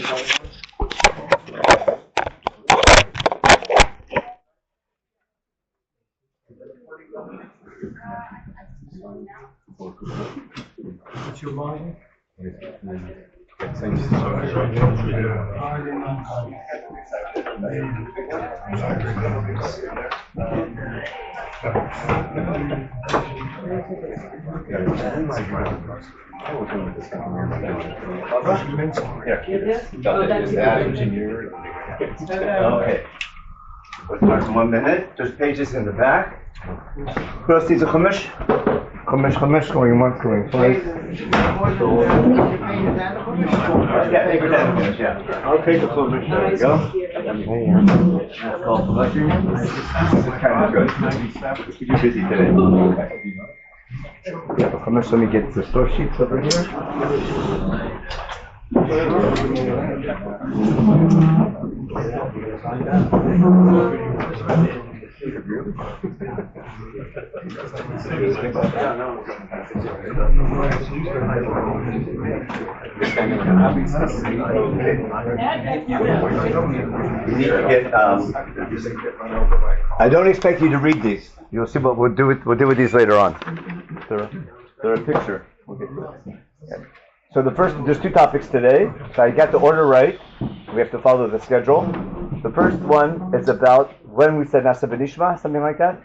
What's your volume? Okay. We'll start in 1 minute. There's pages in the back. Who else needs a chumash? Chumash, going once, going twice. Yeah, take your time, chumash, yeah. I'll take the chumash. There we go. That's called chumash. This is kind of good. You're busy today. Chumash, let me get the store sheets over here. I don't expect you to read these. You'll see what we'll do with these later on. They're a picture. Okay. So there's two topics today. So I got the order right. We have to follow the schedule. The first one is about when we said Nasa B'Nishma, something like that.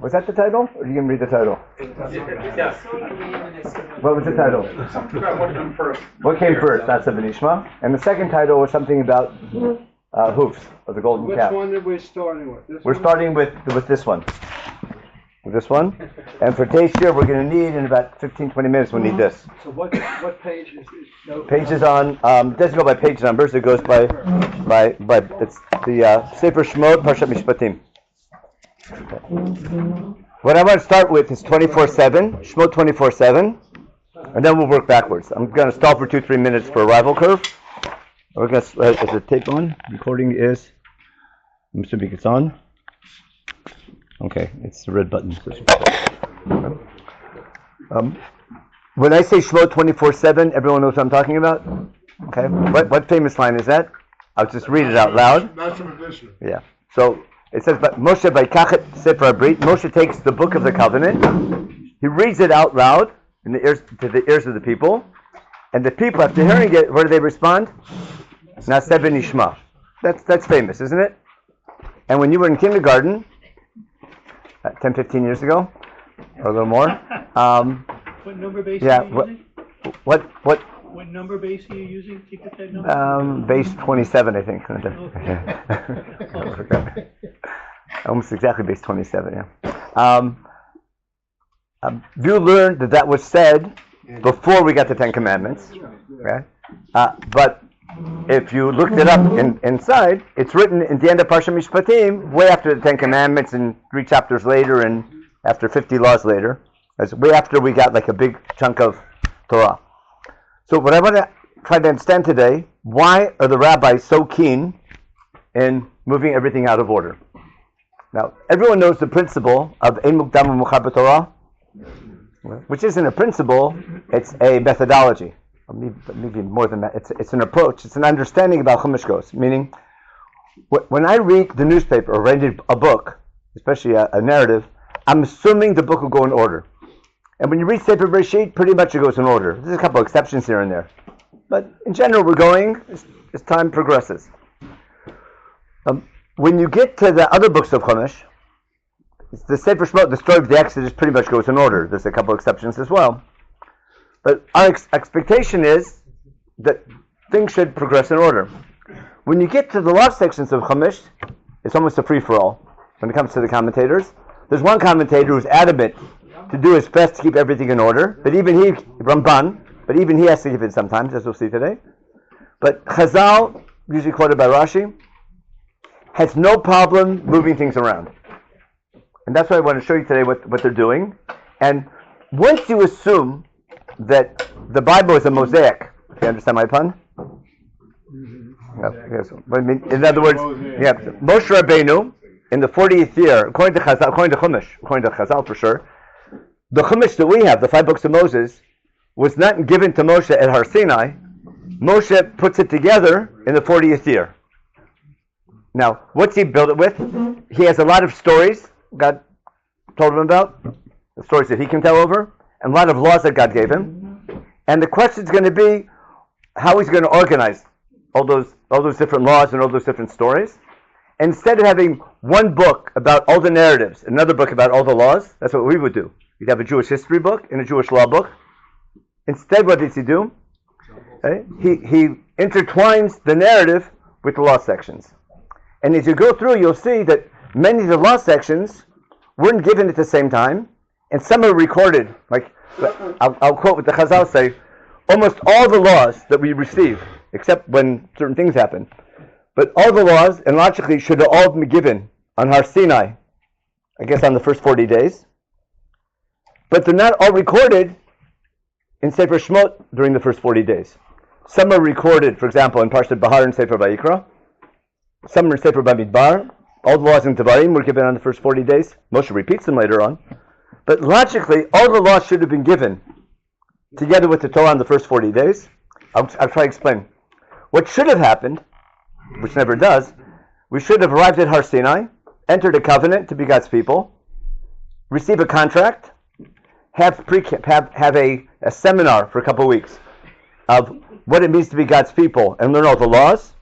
Was that the title? Or are you going to read the title? Yes. What was the title? Something about what came first. What came first? Nasa B'Nishma. And the second title was something about hoofs of the golden calf. Which one are we starting with? We're starting with this one. This one, and for taste here, we're going to need in about 15-20 minutes. We'll need this. So what page is it? Page is on. It doesn't go by page numbers. It goes by it's the Sefer Shemot Parshat Mishpatim. Okay. What I want to start with is 24/7 Shemot 24/7, and then we'll work backwards. I'm going to stall for 2-3 minutes for arrival curve. We're going to is the tape on? Recording is. I'm assuming it's on. Okay, it's the red button. When I say Shemot 24/7, everyone knows what I'm talking about? Okay, what famous line is that? I'll just read it out loud. Yeah, so it says, Moshe Vaikachet Sefer Abrit. Moshe takes the book of the covenant, he reads it out loud to the ears of the people, and the people, after hearing it, what do they respond? Naseh B'Nishma. That's famous, isn't it? And when you were in kindergarten, 10-15 years ago, or a little more. What number base are you using? What number base are you using to get that number? Base 27, I think. Okay. Almost exactly base 27, yeah. You learned that was said before we got the Ten Commandments. Okay? But if you looked it up inside, it's written in the end of Parshat Mishpatim, way after the Ten Commandments and 3 chapters later and after 50 laws later. That's way after we got like a big chunk of Torah. So what I want to try to understand today, why are the rabbis so keen in moving everything out of order? Now, everyone knows the principle of Ein Mukdam U'Meuchar b'Torah, which isn't a principle, it's a methodology. Maybe more than that. It's an approach. It's an understanding about Chumash goes. Meaning, when I read the newspaper or read a book, especially a narrative, I'm assuming the book will go in order. And when you read Sefer Bereshit, pretty much it goes in order. There's a couple of exceptions here and there. But in general, we're going as time progresses. When you get to the other books of Chumash, the Sefer Shemot, the story of the Exodus, pretty much goes in order. There's a couple of exceptions as well. But our expectation is that things should progress in order. When you get to the last sections of Chumash, it's almost a free-for-all when it comes to the commentators. There's one commentator who's adamant to do his best to keep everything in order, but even he, Ramban, has to give it sometimes, as we'll see today. But Chazal, usually quoted by Rashi, has no problem moving things around. And that's why I want to show you today what they're doing. And once you assume that the Bible is a mosaic. Do you understand my pun? Yes. In other words, Moshe Rabbeinu, in the 40th year, according to Chazal for sure, the Chumash that we have, the 5 books of Moses, was not given to Moshe at Har Sinai. Moshe puts it together in the 40th year. Now, what's he built it with? He has a lot of stories God told him about, the stories that he can tell over, and a lot of laws that God gave him. And the question is going to be how he's going to organize all those different laws and all those different stories. Instead of having one book about all the narratives, another book about all the laws, that's what we would do. You'd have a Jewish history book and a Jewish law book. Instead, what does he do? Okay? He intertwines the narrative with the law sections. And as you go through, you'll see that many of the law sections weren't given at the same time, and some are recorded. Like, I'll quote what the Chazal say, almost all the laws that we receive, except when certain things happen, but all the laws, and logically, should have all been given on Har Sinai, I guess on the first 40 days. But they're not all recorded in Sefer Shemot during the first 40 days. Some are recorded, for example, in Parshat Bahar and Sefer Vayikra. Some are in Sefer Bamidbar. All the laws in Devarim were given on the first 40 days. Moshe repeats them later on. But logically, all the laws should have been given together with the Torah on the first 40 days. I'll try to explain. What should have happened, which never does, we should have arrived at Har Sinai, entered a covenant to be God's people, receive a contract, have a seminar for a couple of weeks of what it means to be God's people, and learn all the laws,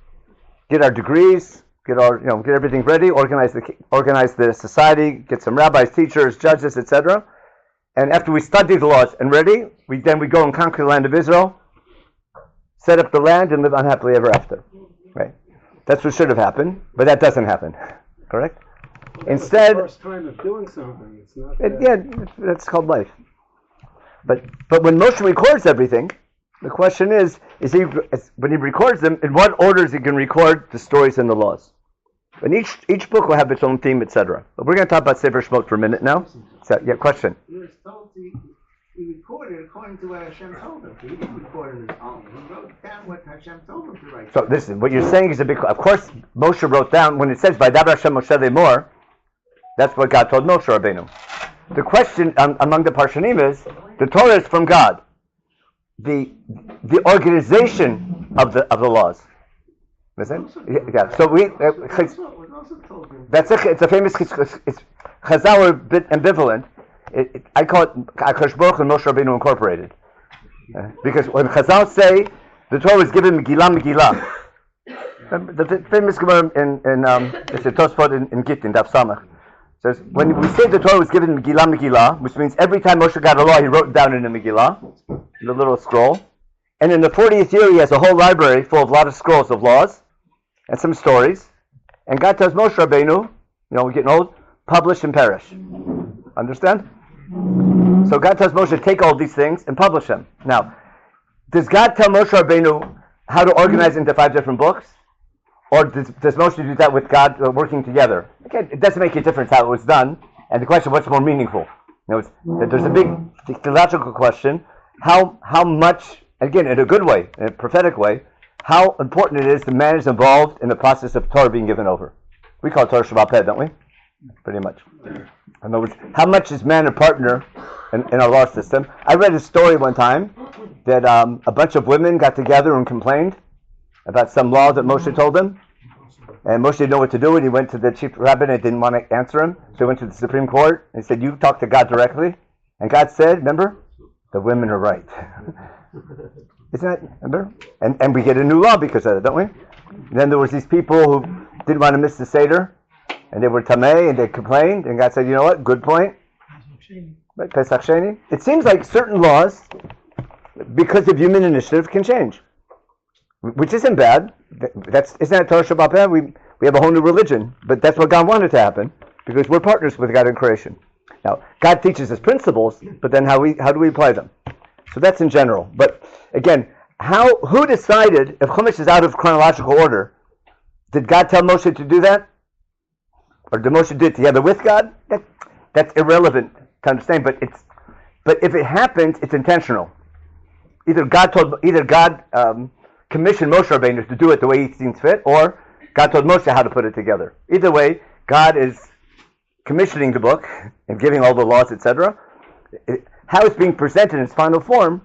get our degrees, get everything ready, organize the society, get some rabbis, teachers, judges, etc. And after we study the laws and ready, we go and conquer the land of Israel, set up the land, and live unhappily ever after. Right? That's what should have happened, but that doesn't happen. Correct? Instead, the first time of doing something. It's not. That's called life. But when Moshe records everything, the question is when he records them, in what order is he going to record the stories and the laws? And each book will have its own theme, etc. But we're going to talk about Sefer Shemot for a minute now. So, question. He was told he recorded according to what Hashem told him. He didn't record on his own. He wrote down what Hashem told him to write. So listen, what you're saying is a big. Of course, Moshe wrote down when it says by Dabar Hashem Moshe Lemor. That's what God told Moshe Rabbeinu. The question among the Parshanim is the Torah is from God. The organization of the laws. Listen, yeah. So that's it's a famous. It's Chazal are a bit ambivalent. I call it Akash Baruch and Moshe Rabbeinu Incorporated, because when Chazal say the Torah was given Megillah, the famous Gemara in it's a Tosfot in Gittin Daf Samach says when we say the Torah was given Megillah, which means every time Moshe got a law, he wrote it down in a Megillah, in a little scroll, and in the 40th year he has a whole library full of a lot of scrolls of laws and some stories, and God tells Moshe Rabbeinu, we're getting old, publish and perish. Understand? So God tells Moshe, take all these things and publish them. Now, does God tell Moshe Rabbeinu how to organize into 5 different books? Or does Moshe do that with God working together? Again, it doesn't make a difference how it was done. And the question, what's more meaningful? There's a big theological question. How much, again, in a good way, in a prophetic way, how important it is the man is involved in the process of Torah being given over. We call it Torah Shabbat Peh, don't we? Pretty much. In other words, how much is man a partner in our law system? I read a story one time that a bunch of women got together and complained about some law that Moshe told them. And Moshe didn't know what to do, and he went to the chief rabbin and didn't want to answer him. So he went to the Supreme Court and said, you talk to God directly. And God said, remember, the women are right. Isn't that, remember? And we get a new law because of it, don't we? And then there was these people who didn't want to miss the Seder, and they were tamei, and they complained, and God said, you know what, good point. Right, Pesach Sheni. It seems like certain laws, because of human initiative, can change. Which isn't bad. Isn't that Torah Shabbat Peh? We have a whole new religion, but that's what God wanted to happen, because we're partners with God in creation. Now, God teaches us principles, but then how do we apply them? So that's in general. But again, who decided if Chumash is out of chronological order? Did God tell Moshe to do that? Or did Moshe do it together with God? That's irrelevant to understand, but if it happens, it's intentional. Either God commissioned Moshe Rabbeinu to do it the way he seems fit, or God told Moshe how to put it together. Either way, God is commissioning the book and giving all the laws, etc. How it's being presented in its final form,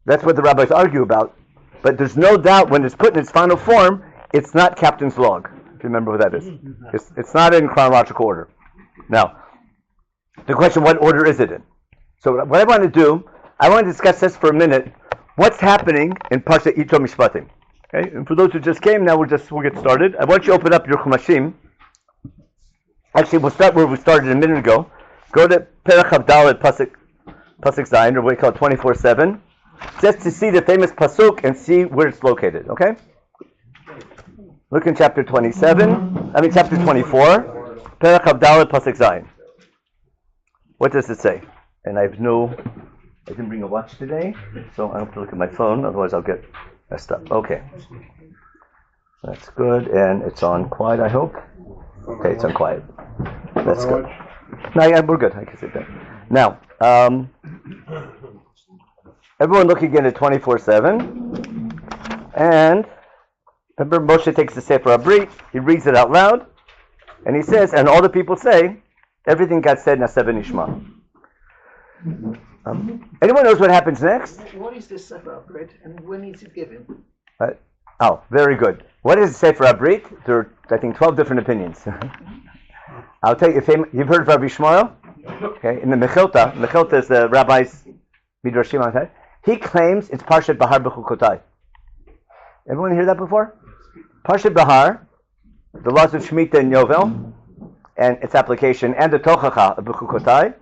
that's what the rabbis argue about. But there's no doubt when it's put in its final form, it's not captain's log. If you remember what that is, it's not in chronological order. Now, the question: what order is it in? So what I want to do, I want to discuss this for a minute. What's happening in Parsha Ito Mishpatim? Okay, and for those who just came, now we'll get started. I want you to open up your Chumashim. Actually, we'll start where we started a minute ago. Go to Perach Havdalah Pasuk Zayin, or what we call 24/7, just to see the famous pasuk and see where it's located. Okay. Look in chapter 27. Chapter 24. Perach Havdalah Pasuk Zayin. What does it say? And I didn't bring a watch today, so I have to look at my phone, otherwise I'll get messed up. Okay. That's good, and it's on quiet, I hope. Okay, it's on quiet. That's good. No, yeah, we're good. I can sit there. Now, everyone look again at 24/7, and remember Moshe takes the Sefer Abrit, he reads it out loud, and he says, and all the people say, everything God said, Naseh v'nishma. Anyone knows what happens next? What is this Sefer Abrit and when is it given? Very good. What is Sefer Abrit? There are, I think, 12 different opinions. I'll tell you, you've heard of Rabbi Shmuel? Okay, in the Mechilta is the rabbi's midrashim on that. He claims it's Parshat Bahar B'chukotai. Everyone hear that before? Parshat Bahar, the laws of Shemitah and Yovel, and its application, and the Tochacha of B'chukotai,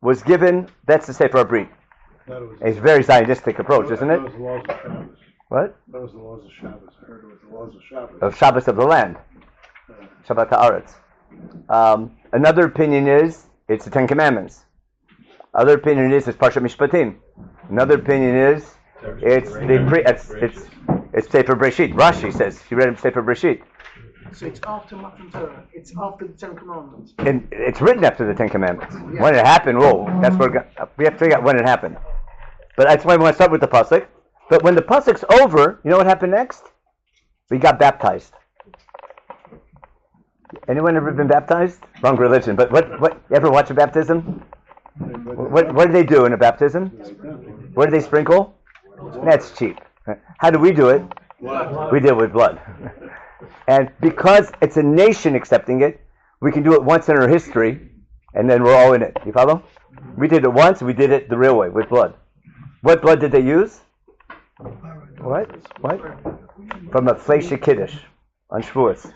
was given, that's the Sefer Abrit. It's a very Zionistic approach, isn't it? That was the laws of Shabbos. What? That was the laws of Shabbos. I heard it was the laws of Shabbos. Of Shabbos of the land. Shabbat ha'aretz. Another opinion is, it's the Ten Commandments. Other opinion is, it's Parshat Mishpatim. Another opinion is, it's Sefer Breshit. Rashi says, he read Sefer Breshit. So it's after Matan Torah. It's after the Ten Commandments. And it's written after the Ten Commandments. Yeah. When it happened, that's where we have to figure out when it happened. But that's why we want to start with the pasuk. But when the pasuk's over, you know what happened next? We got baptized. Anyone ever been baptized? Wrong religion. But what you ever watch a baptism? What do they do in a baptism? What do they sprinkle? That's cheap. How do we do it? Blood. We do it with blood. And because it's a nation accepting it, we can do it once in our history, and then we're all in it. You follow? We did it once, we did it the real way, with blood. What blood did they use? What? From a Fleisha Kiddush on Shavuos.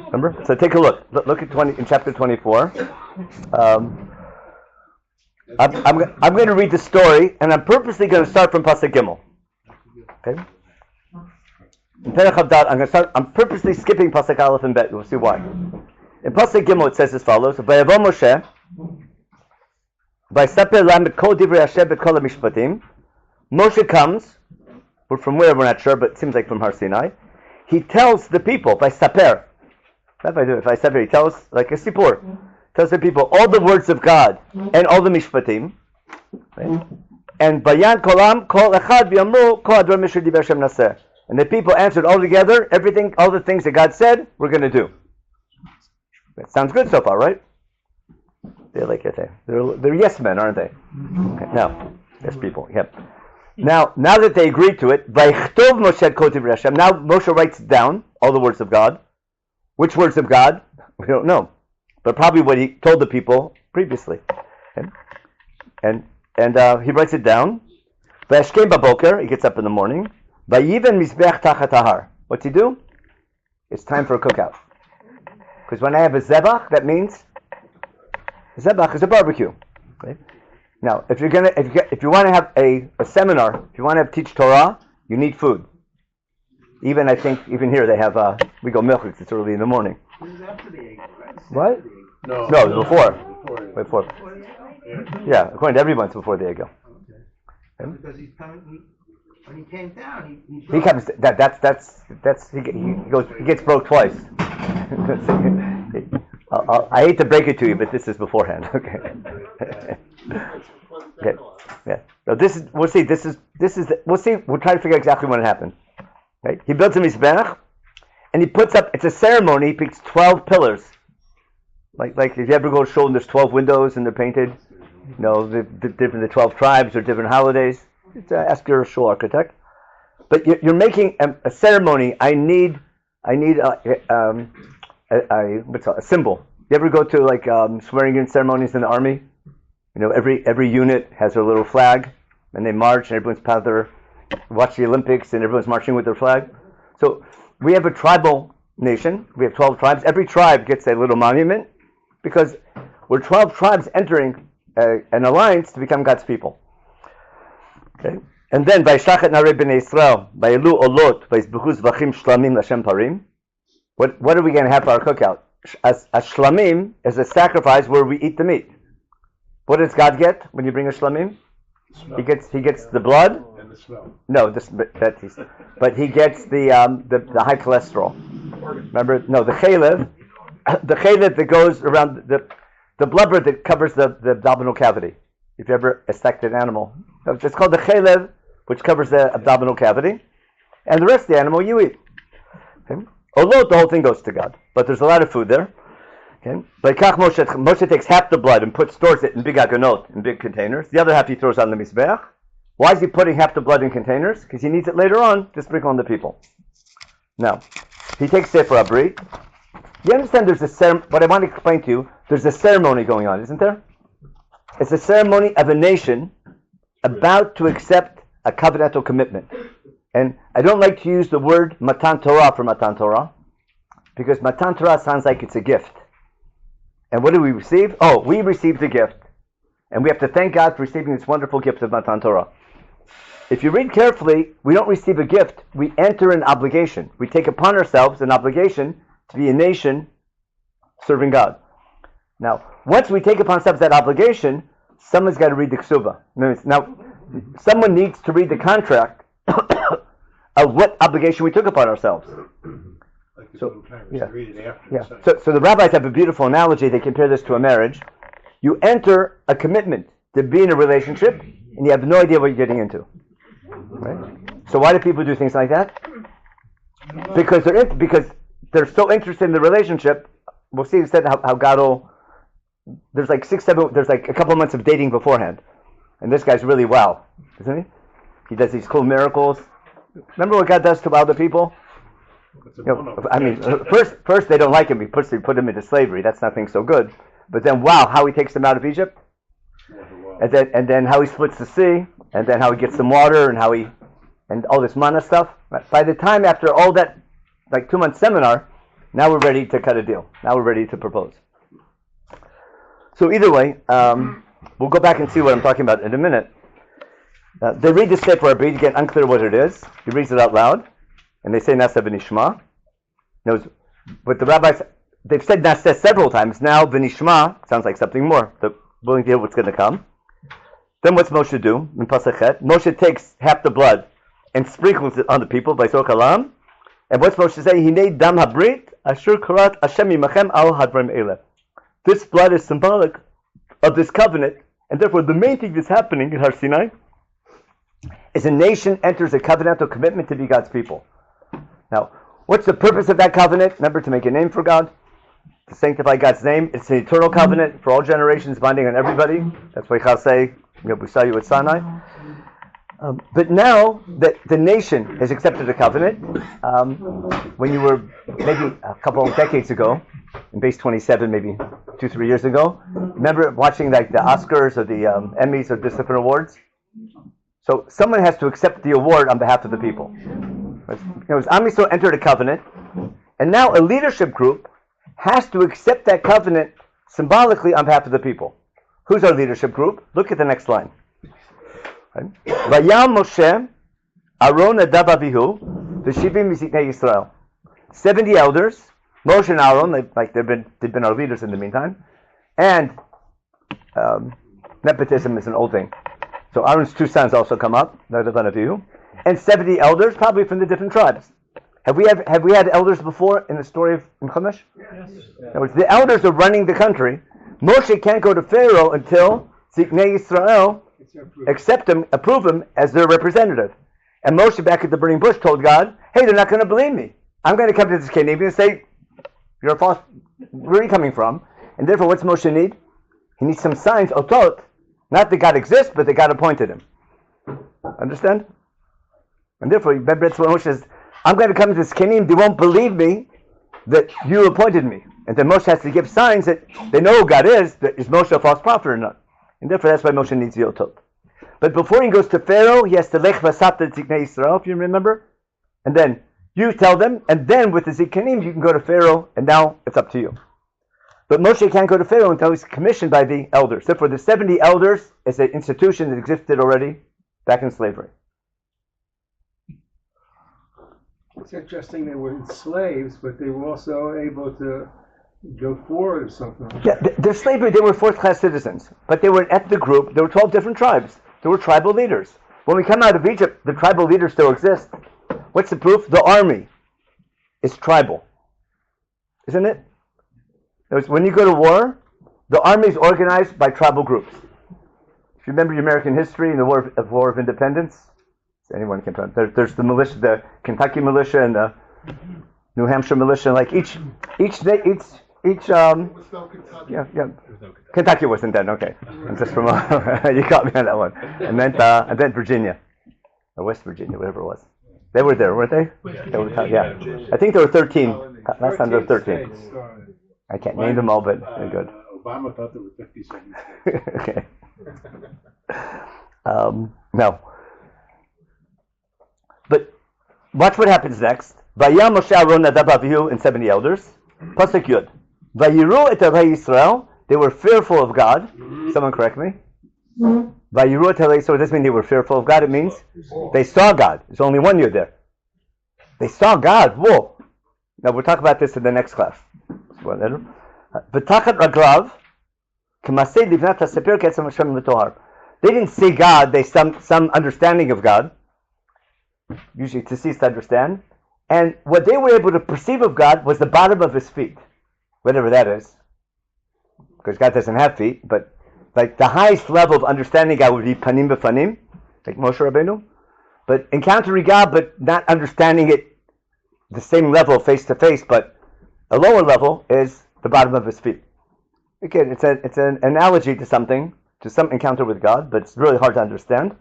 Remember? So take a look. Look at in chapter 24. I'm going to read the story, and I'm purposely going to start from Pasuk Gimel. Okay? In Perach Havdalah, I'm purposely skipping Pasuk Aleph and Bet. We'll see why. In Pasuk Gimel it says as follows: Vayavo Moshe, Vayisaper lam kol divrei Hashem bet kol hamishpatim. Moshe comes. We're from where, we're not sure, but it seems like from Har Sinai. He tells the people, Vayisaper. He tells, like a sipur, tells the people all the words of God and all the mishpatim. Right? And Bayan kolam kol echad v'yamru kol ador misher diber Hashem naseh. And the people answered all together, everything, all the things that God said, we're going to do. That sounds good so far, right? They're yes men, aren't they? Okay, now, yes people, yep. Now that they agreed to it, Vayichtov Moshe kol divrei Hashem. Now Moshe writes down all the words of God. Which words of God? We don't know, but probably what he told the people previously. Okay? And he writes it down. Vayashkem baboker. He gets up in the morning. Vayiven mizbeach tachat ahar. What's he do? It's time for a cookout. Because when I have a zebach, that means a zebach is a barbecue. Okay? Now, if you want to have a seminar, if you want to teach Torah, you need food. Even here they have we go milchiks. It's early in the morning. This is after the egg, right? What? No, it's before. Yeah, according to everyone, it's before the egg. Okay. Because he's coming. When he came down, he comes. He gets broke twice. I hate to break it to you, but this is beforehand. Okay. Okay. Yeah. So we'll see. We'll see. We'll try to figure out exactly when it happened. Right? He builds a mizbech, and he puts up. It's a ceremony. He picks 12 pillars. Like if you ever go to shul and there's 12 windows and they're painted. The 12 tribes or different holidays. Ask your shul architect. but you're making a ceremony. I need what's a symbol. You ever go to like swearing in ceremonies in the army? You know, every unit has their little flag, and they march, and everyone's proud their watch the Olympics, and everyone's marching with their flag. So we have a tribal nation. We have 12 tribes. Every tribe gets a little monument because we're 12 tribes entering an alliance to become God's people. Okay, and then Vayishachet Narei Bnei Yisrael Vayilu Olot Vayizbechu Zvachim Shlamim L'Shem Parim. What are we going to have for our cookout? A shlamim is a sacrifice where we eat the meat. What does God get when you bring a shlamim? He gets the blood. And the smell. No, but he gets the high cholesterol. Remember? No, the chaylev that goes around the blubber that covers the abdominal cavity. If you ever dissected an animal, it's called the chaylev, which covers the abdominal cavity, and the rest of the animal you eat. Okay? Although the whole thing goes to God, but there's a lot of food there. Okay? But Moshe takes half the blood and stores it in big agonot, in big containers. The other half he throws on the mizbeach. Why is he putting half the blood in containers? Because he needs it later on to sprinkle on the people. Now, he takes Sefer Abrit. You understand there's what I want to explain to you, there's a ceremony going on, isn't there? It's a ceremony of a nation about to accept a covenantal commitment. And I don't like to use the word Matan Torah for Matan Torah, because Matan Torah sounds like it's a gift. And what do we receive? Oh, we received a gift. And we have to thank God for receiving this wonderful gift of Matan Torah. If you read carefully, we don't receive a gift, we enter an obligation. We take upon ourselves an obligation to be a nation serving God. Now, once we take upon ourselves that obligation, someone's got to read the ksuba. Now, someone needs to read the contract of what obligation we took upon ourselves. Like the So, little timers, yeah. read it after. Yeah. the second. So the rabbis have a beautiful analogy. They compare this to a marriage. You enter a commitment to be in a relationship, and you have no idea what you're getting into. Right? So why do people do things like that? Because they're so interested in the relationship. We'll see instead how God will. There's like there's like a couple of months of dating beforehand, and this guy's really wow, isn't he? He does these cool miracles. Remember what God does to other people? It's a You know, no-no. I mean, first they don't like him. He put him into slavery. That's nothing so good. But then, wow, how he takes them out of Egypt, and then how he splits the sea, and then how he gets some water, and all this manna stuff. By the time after all that, like 2 month seminar, now we're ready to cut a deal. Now we're ready to propose. So either way, we'll go back and see what I'm talking about in a minute. They read the Sefer Rabbi to get unclear what it is. He reads it out loud, and they say Nasa v'nishma. But the rabbis, they've said Nasa several times. Now v'nishma sounds like something more. They're willing to hear what's going to come. Then what's Moshe do? In Pasachet, Moshe takes half the blood and sprinkles it on the people by Kalam. And what's Moshe say? Hinei dam habrit asher karat Hashem imachem al hadvarim eleh. This blood is symbolic of this covenant, and therefore the main thing that's happening in Har Sinai is a nation enters a covenantal commitment to be God's people. Now, what's the purpose of that covenant? Remember, to make a name for God, to sanctify God's name. It's an eternal covenant for all generations, binding on everybody. That's why Chal say, we saw you at Sinai. But now that the nation has accepted a covenant, when you were maybe a couple of decades ago, in base 27, maybe 2-3 years ago, remember watching like the Oscars or the Emmys or different awards? So someone has to accept the award on behalf of the people. Am Yisrael entered a covenant, and now a leadership group has to accept that covenant symbolically on behalf of the people. Who's our leadership group? Look at the next line. Vayam Moshe, Aaron Nadav Avihu, v'shivim miziknei Yisrael. 70 elders, Moshe and Aaron, they've been our leaders in the meantime, and nepotism is an old thing. So Aaron's 2 sons also come up, Nadav and Avihu, and 70 elders, probably from the different tribes. Have we had elders before in the story of Chumash? Yes. In other words, the elders are running the country. Moshe can't go to Pharaoh until Ziknei Yisrael accept him, approve him as their representative. And Moshe, back at the burning bush, told God, hey, they're not going to believe me. I'm going to come to this Canaan and say, you're a false, where are you coming from? And therefore, what's Moshe need? He needs some signs, otot. Not that God exists, but that God appointed him. Understand? And therefore, remember, that's what Moshe says, I'm going to come to this Kenim, they won't believe me that you appointed me. And then Moshe has to give signs that they know who God is, that is Moshe a false prophet or not. And therefore, that's why Moshe needs Yom Tov. But before he goes to Pharaoh, he has to Lech Vasapta Tziknei Yisrael, if you remember. And then you tell them, and then with the Zikanim, you can go to Pharaoh, and now it's up to you. But Moshe can't go to Pharaoh until he's commissioned by the elders. Therefore, the 70 elders is an institution that existed already back in slavery. It's interesting they were slaves, but they were also able to go forward or something. Yeah, their slavery, they were fourth-class citizens, but they were an ethnic group. There were 12 different tribes. There were tribal leaders. When we come out of Egypt, the tribal leaders still exist. What's the proof? The army is tribal, isn't it? When you go to war, the army is organized by tribal groups. If you remember your American history in the War of Independence, anyone can tell. There's the militia, the Kentucky militia and the New Hampshire militia. Like each. Yeah. Kentucky wasn't then. Okay, I'm just from you caught me on that one. And then Virginia, or West Virginia, whatever it was. They were there, weren't they? Yeah. I think there were 13. Last time there were 13. I can't name them all, but they're good. Obama thought there were 57 Okay. No. But watch what happens next. Vayam Moshe Aaron Nadav Avihu and 70 elders. Pasuk Yud. Vayiru et Avei Yisrael. They were fearful of God. Someone correct me. Vayiru et Avei Yisrael. Does this mean they were fearful of God? It means they saw God. There's only one Yud there. They saw God. Whoa. Now we'll talk about this in the next class. V'tachat raglav k'masei livnat haseper ketzem Hashem v'tohar. They didn't see God. They some understanding of God. Usually to see is to understand. And what they were able to perceive of God was the bottom of his feet, whatever that is. Because God doesn't have feet, but like the highest level of understanding God would be panim b'fanim, like Moshe Rabbeinu. But encountering God, but not understanding it the same level face to face, but a lower level is the bottom of his feet. Again, it's an analogy to something, to some encounter with God, but it's really hard to understand.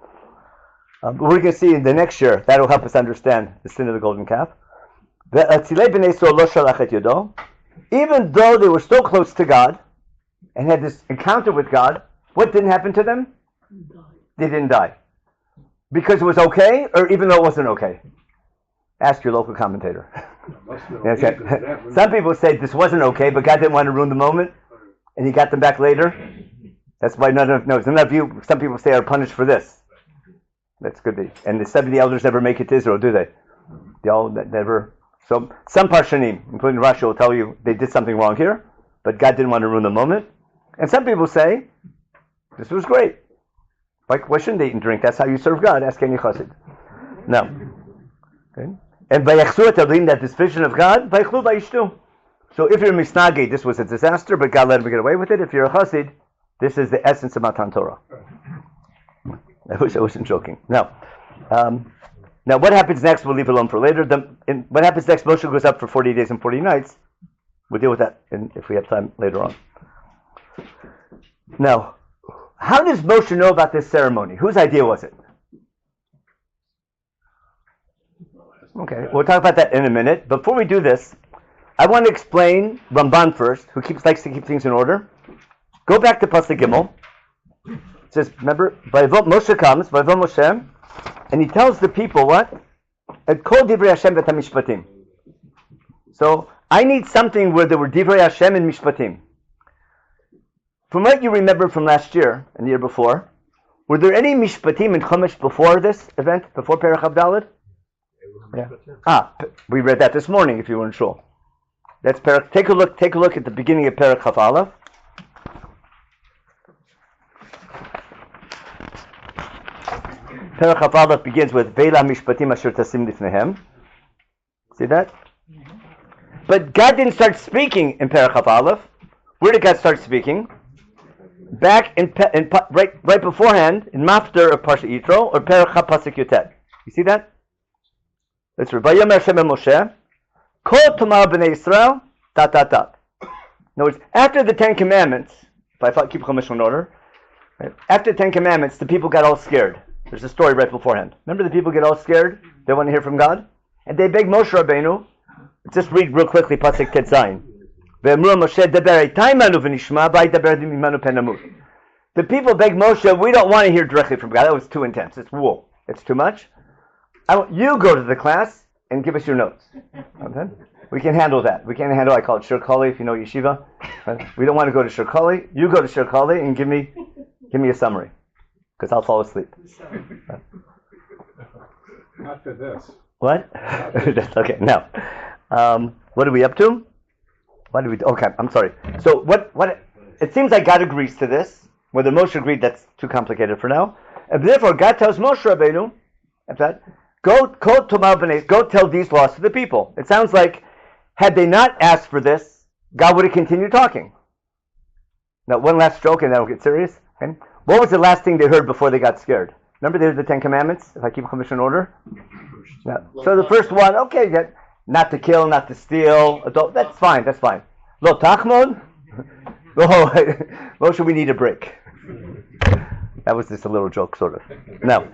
But we're going to see in the next year, that will help us understand the sin of the golden calf. Even though they were so close to God and had this encounter with God, what didn't happen to them? They didn't die. Because it was okay, or even though it wasn't okay? Ask your local commentator. Okay. Some people say this wasn't okay, but God didn't want to ruin the moment, and he got them back later. That's why none of you, some people say, are punished for this. That's good. And the 70 elders never make it to Israel, do they? They all never. So some Parshanim, including Rashi, will tell you they did something wrong here, but God didn't want to ruin the moment. And some people say, this was great. Why shouldn't they eat and drink? That's how you serve God. Ask any chassid. No. Okay. And vayachsu et Elohim, that this vision of God, vayachlu vayishtu. So if you're a misnagi, this was a disaster, but God let him get away with it. If you're a chassid, this is the essence of Matan Torah. I wish I wasn't joking. Now, what happens next, we'll leave alone for later. What happens next, Moshe goes up for 40 days and 40 nights. We'll deal with that if we have time later on. Now, how does Moshe know about this ceremony? Whose idea was it? Okay, we'll talk about that in a minute. Before we do this, I want to explain Ramban first, who likes to keep things in order. Go back to Pasuk Gimel. It says, remember, Moshe comes, Moshe, and he tells the people what? Et kol divrei Hashem v'et mishpatim. So, I need something where there were divrei Hashem and mishpatim. From what you remember from last year and the year before, were there any mishpatim in Chumash before this event, before Perach Avdalad? Yeah. We read that this morning if you weren't sure. That's Perach. Take a look at the beginning of Perach Chaf Aleph. Perach Chaf Aleph begins with Ve'la mishpatim asher tasim lifnehem. See that? But God didn't start speaking in Perach Chaf Aleph. Where did God start speaking? Back right beforehand in Mafter of Parsha Yitro or Perach Chaf Pasuk Yutet. You see that? Let's read. Vayomer Hashem el Moshe, Kol Tomar b'nei Yisrael, ... In other words, after the 10 Commandments, if I keep Chumash in order, right? After the 10 Commandments, the people got all scared. There's a story right beforehand. Remember the people get all scared? They want to hear from God? And they beg Moshe Rabbeinu. Just read real quickly, Pasuk Tetzayin. The people beg Moshe, we don't want to hear directly from God. That was too intense. It's wool. It's too much. I want you go to the class and give us your notes. Okay? We can handle that. We can't handle, I call it Shirkali, if you know yeshiva. We don't want to go to Shirkali. You go to Shirkali and give me a summary, because I'll fall asleep. Not for this. What? Okay, now. What are we up to? Okay, I'm sorry. So what, it seems like God agrees to this. Whether Moshe agreed, that's too complicated for now. And therefore, God tells Moshe Rabbeinu, go tell these laws to the people. It sounds like, had they not asked for this, God would have continued talking. Now, one last stroke and then we'll get serious. Okay? What was the last thing they heard before they got scared? Remember there's the Ten Commandments, if I keep Chumash in order? Yeah. So the first one, okay, not to kill, not to steal, that's fine. Lo tachmod? Moshe, we need a break. That was just a little joke, sort of. No.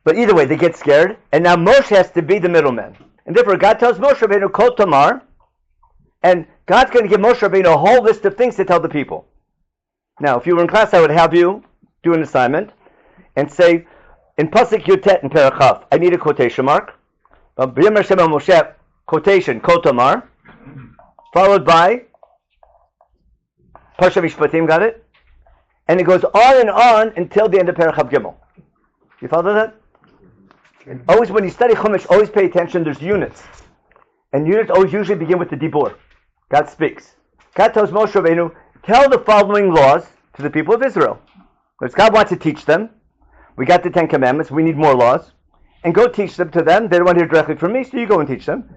But either way, they get scared, and now Moshe has to be the middleman. And therefore, God tells Moshe Rabbeinu, Kol Tamar, and God's going to give Moshe Rabbeinu a whole list of things to tell the people. Now, if you were in class, I would have you do an assignment and say, in Pasuk Yutet and Perachaf, I need a quotation mark. B'yom Hashem el Moshe, quotation, Kol Tamar, followed by Parsha Mishpatim, got it? And it goes on and on until the end of Perachaf Gimel. You follow that? And always when you study Chumash, always pay attention, there's units. And units always usually begin with the Dibur. God speaks. God tells Moshe Rabbeinu, tell the following laws to the people of Israel. Because God wants to teach them. We got the Ten Commandments, we need more laws. And go teach them to them. They don't want to hear directly from me, so you go and teach them.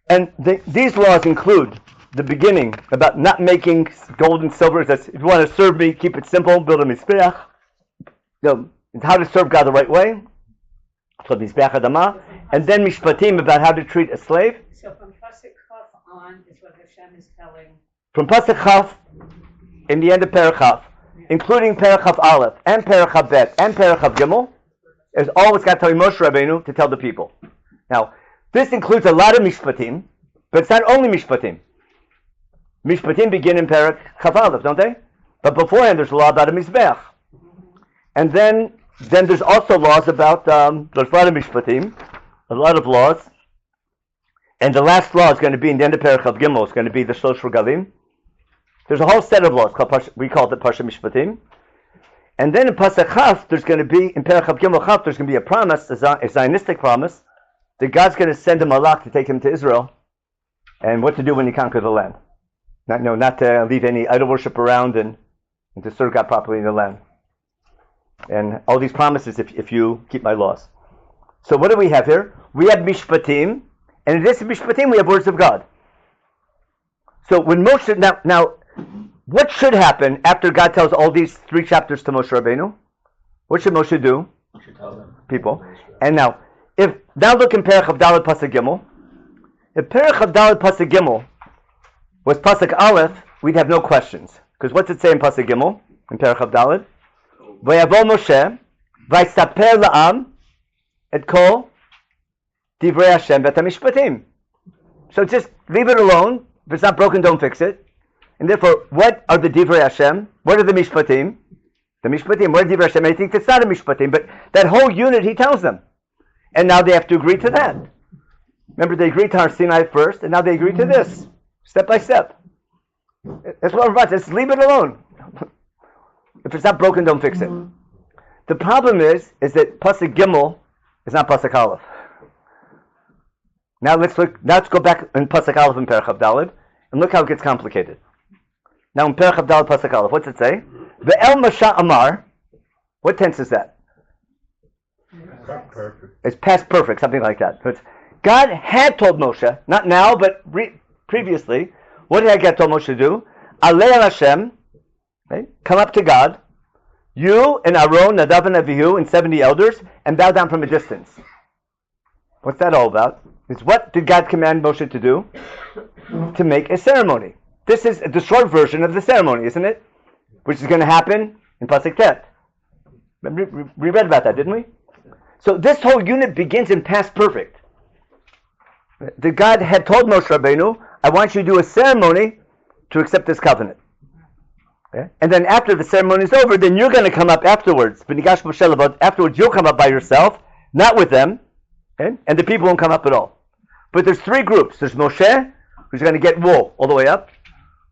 And these laws include the beginning about not making gold and silver. That's, if you want to serve me, keep it simple, build a mizbeach. How to serve God the right way. And then Mishpatim about how to treat a slave. So from Pasuk Chaf on is what Hashem is telling. From Pasuk Chaf, in the end of Perachaf, including Perachaf Aleph, and Perachaf Bet, and Perachaf Gimel, is always got to tell Moshe Rabbeinu to tell the people. Now, this includes a lot of Mishpatim, but it's not only Mishpatim. Mishpatim begin in Perachaf Aleph, don't they? But beforehand there's a law about a Mizbeach. And then there's also laws about, there's a lot of Mishpatim, a lot of laws. And the last law is going to be in the end of Perachaf Gimel. It's going to be the Shlosh Regalim. There's a whole set of laws called we call it Parsha Mishpatim. And then in Pasuk Chaf, there's going to be in Perachaf Gimel Chaf, there's going to be a promise, a Zionistic promise, that God's going to send a malach to take him to Israel, and what to do when you conquer the land. Not to leave any idol worship around and to serve God properly in the land. And all these promises if you keep my laws. So what do we have here? We have Mishpatim, and in this Mishpatim we have words of God. So when Moshe, now what should happen after God tells all these 3 chapters to Moshe Rabbeinu? What should Moshe do? People. And now look in Perach Dalet Pasuk Gimel. If Perach Dalet Pasuk Gimel was Pasuk Aleph, we'd have no questions. Because what's it say in Pasuk Gimel? In Perach Dalet? Vayavo Moshe, Vaysaper la'am, et kol divrei Hashem v'et mishpatim. So just leave it alone. If it's not broken, don't fix it. And therefore, what are the divrei Hashem? What are the mishpatim? The mishpatim. What are divrei Hashem? And he thinks it's not a mishpatim, but that whole unit he tells them. And now they have to agree to that. Remember, they agreed to Har Sinai first, and now they agree to this, step by step. That's what we're about. Just leave it alone. If it's not broken, don't fix it. The problem is that Pasuk Gimel is not Pasuk Aleph. Now let's go back in Pasuk Aleph and Perach Dalet, and look how it gets complicated. Now in Perach Dalet Pasuk Aleph, what's it say? Ve'el Masha Amar. What tense is that? Perfect. It's past perfect, something like that. So God had told Moshe, not now, but previously, what did God told Moshe to do? Alei al Hashem, okay? Come up to God, you and Aaron, Nadav and Avihu, and 70 elders, and bow down from a distance. What's that all about? It's what did God command Moshe to do? To make a ceremony. This is the short version of the ceremony, isn't it? Which is going to happen in Pasuk Tet. We read about that, didn't we? So this whole unit begins in past perfect. The God had told Moshe Rabbeinu, I want you to do a ceremony to accept this covenant. Okay? And then after the ceremony is over, then you're going to come up afterwards. Afterwards, you'll come up by yourself, not with them, okay? And the people won't come up at all. But there's three groups. There's Moshe, who's going to get wool all the way up.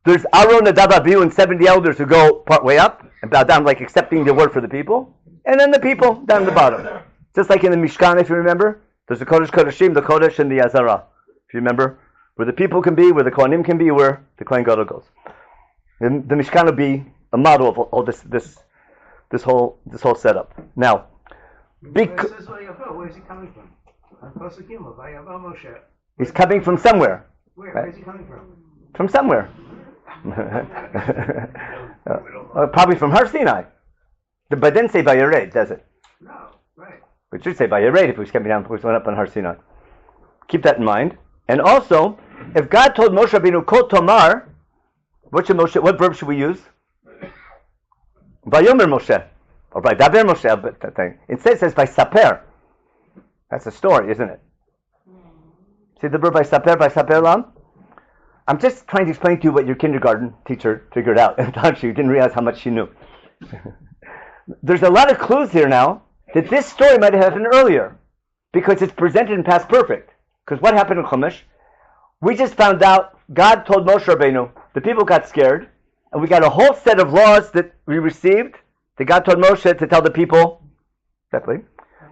There's Aaron, Nadav, Abihu, and 70 elders who go part way up and bow down, like accepting the word for the people. And then the people down at the bottom. Just like in the Mishkan, if you remember, there's the Kodesh Kodeshim, the Kodesh, and the Azara. If you remember, where the people can be, where the Kohanim can be, where the Kohen Gadol goes. And the Mishkan will be a model of all this whole setup. Now, where is he coming from? He's coming from somewhere. Where is he coming from? From somewhere. Probably from Har Sinai. But didn't say by Yered, does it? No, right. It should say by Yered if we was coming down, if we went up on Har Sinai. Keep that in mind. And also, if God told Moshe Rabbeinu, Kol Tomar, what verb should we use? Vayomer Moshe. Or by Daber Moshe, but that thing. Instead it says by Saper. That's a story, isn't it? See the verb by Saper Lam? I'm just trying to explain to you what your kindergarten teacher figured out. And actually, you didn't realize how much she knew. There's a lot of clues here now that this story might have happened earlier because it's presented in past perfect. Because what happened in Chumash? We just found out God told Moshe Rabbeinu, the people got scared, and we got a whole set of laws that we received that God told Moshe to tell the people. Exactly.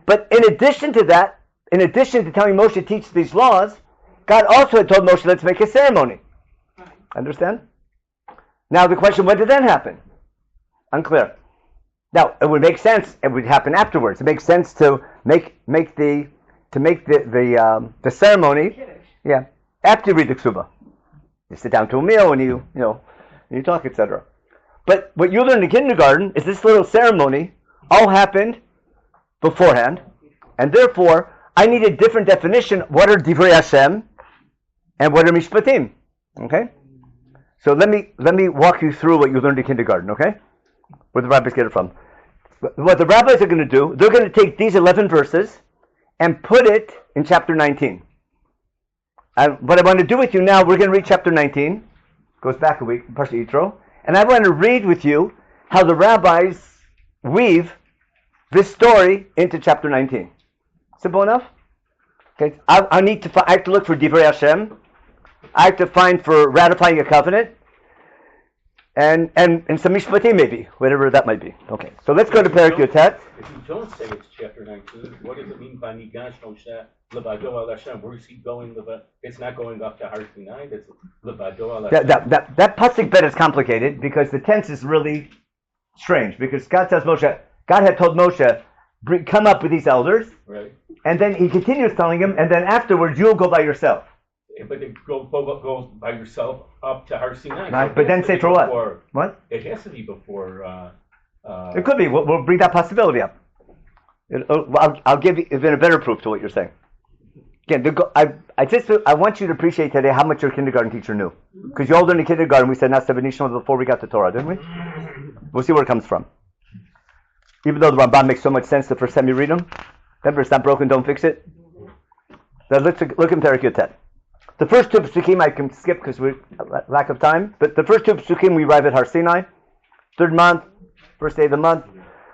But in addition to that, in addition to telling Moshe to teach these laws, God also had told Moshe, let's make a ceremony. Understand? Now the question, when did that happen? Unclear. Now, it would make sense, it would happen afterwards. It makes sense to make the ceremony, yeah, after you read the Ksuba. You sit down to a meal and you talk, etc. But what you learn in kindergarten is this little ceremony all happened beforehand, and therefore I need a different definition. What are Divrei Hashem and what are Mishpatim? Okay? So let me walk you through what you learned in kindergarten, okay? Where the rabbis get it from. What the rabbis are going to do, they're going to take these 11 verses and put it in chapter 19. And what I want to do with you now, we're going to read chapter 19. Goes back a week, Parsha Yitro. And I want to read with you how the rabbis weave this story into chapter 19. Simple enough? Okay. I have to look for Divrei Hashem. I have to find for ratifying a covenant. And some mishpatim maybe, whatever that might be. Okay, so let's go to Perek Yotet. If you don't say it's chapter 19, what does it mean by Nigash Moshe Levado al Hashem? Where is he going? It's not going up to Har Sinai. It's Levado al Hashem. That pasuk bet is complicated because the tense is really strange. Because God tells Moshe, God had told Moshe, come up with these elders, right? And then he continues telling him, and then afterwards you'll go by yourself. But then go by yourself up to Har Sinai. Right, but then say for what? What? It has to be before. It could be. We'll bring that possibility up. I'll give you even a better proof to what you're saying. Again, I want you to appreciate today how much your kindergarten teacher knew. Because you all learned in kindergarten, we said Nasa B'Nishma before we got to Torah, didn't we? We'll see where it comes from. Even though the Ramban makes so much sense the first time you read them. Remember, it's not broken, don't fix it. Now let's look in Perek Yotet. The first two psukim I can skip because we lack of time. But the first two psukim we arrive at Har Sinai. Third month, first day of the month,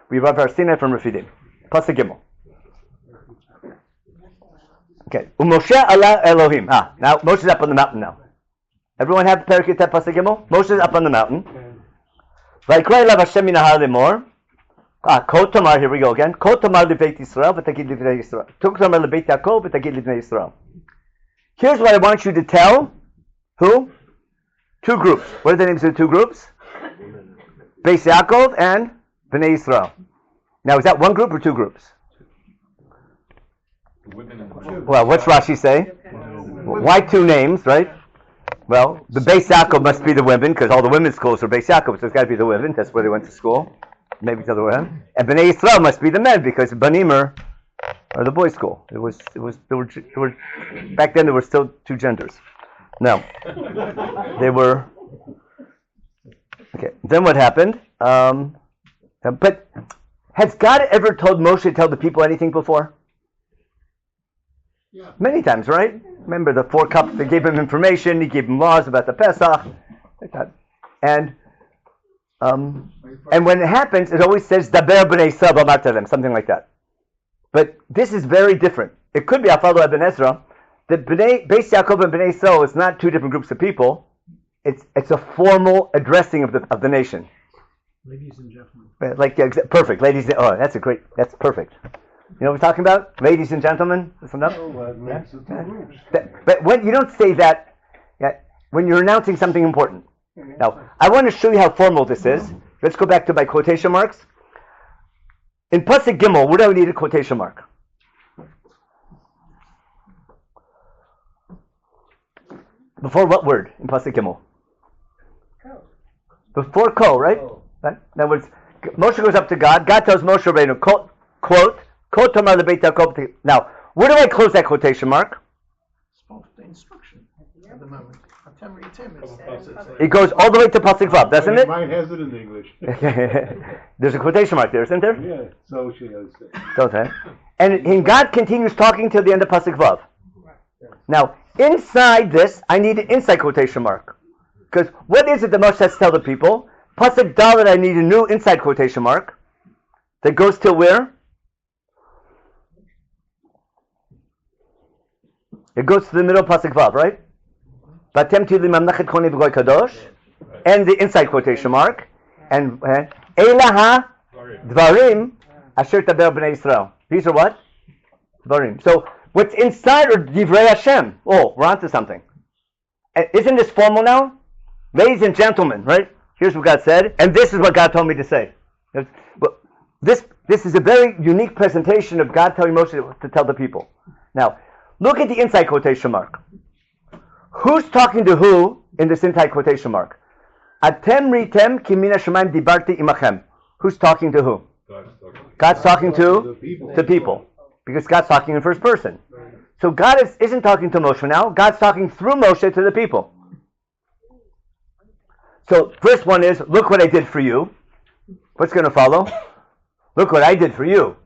we arrive at Har Sinai from Refidim. Pasuk Gimel. Okay. Moshe ala Elohim. Now Moshe's up on the mountain now. Everyone have the Perek Yotet Pasuk Gimel? Moshe's up on the mountain. Vayikra elav Hashem min ha'ar lemor. Kol Tamar, here we go again. Kol Tamar lebeit Yisrael, v'tagid livnei Yisrael. Tuk Tamar lebeit Yaakov, v'tagid livnei Yisrael. Here's what I want you to tell. Who? Two groups. What are the names of the two groups? Beis Yaakov and Bnei Yisrael. Now, is that one group or two groups? Well, what's Rashi say? Why two names, right? Well, the Beis Yaakov must be the women, because all the women's schools are Beis Yaakov, so it's got to be the women. That's where they went to school. Maybe it's the other way around. And Bnei Yisrael must be the men, because Banim are the boys' school. There were back then there were still two genders. No, they were. Okay. Then what happened? But Has God ever told Moshe to tell the people anything before? Yeah. Many times, right? Remember the 4 cups, they gave him information, he gave him laws about the Pesach, like that. And when it happens, it always says, Daber b'nei Yisrael b'amartalem, something like that. But this is very different. It could be, I'll follow Ibn Ezra, that Beis Yaakov and Bnei Yisrael is not 2 different groups of people. It's a formal addressing of the nation. Ladies and gentlemen. Perfect. That's perfect. You know what we're talking about? Ladies and gentlemen? Listen up. But when you don't say that when you're announcing something important. Now, I want to show you how formal this is. Let's go back to my quotation marks. In Pasuk Gimel, what do we need a quotation mark? Before what word in Pasuk Gimel? Before Ko, right? Right? In other words, Moshe goes up to God. God tells Moshe Rabbeinu, quote, Ko tomar lebeit Yaakov. Now, where do I close that quotation mark? The instruction at the moment. It goes all the way to Pasuk Vav, doesn't it? Mine has it in English. There's a quotation mark there, isn't there? Yeah, so she has it. Okay. And God continues talking till the end of Pasuk Vav. Now, inside this, I need an inside quotation mark. Because what is it that Moshe has to tell the people? Pasuk Dalet, I need a new inside quotation mark that goes till where? It goes to the middle of Pasuk Vav, right? Batem tili mamnachet koni v'goy kadosh, and the inside quotation mark, and Elaha dvarim asher taber b'nei Yisrael. These are what? Dvarim. So what's inside are divrei Hashem. Oh, we're onto something. Isn't this formal now? Ladies and gentlemen, right? Here's what God said, and this is what God told me to say. This is a very unique presentation of God telling Moshe to tell the people. Now, look at the inside quotation mark. Who's talking to who in this inside quotation mark? Atem ritem ki mina shamayim dibarti imachem. Who's talking to who? God's talking to the people. Because God's talking in first person. So God isn't talking to Moshe now. God's talking through Moshe to the people. So first one is, look what I did for you. What's going to follow? Look what I did for you.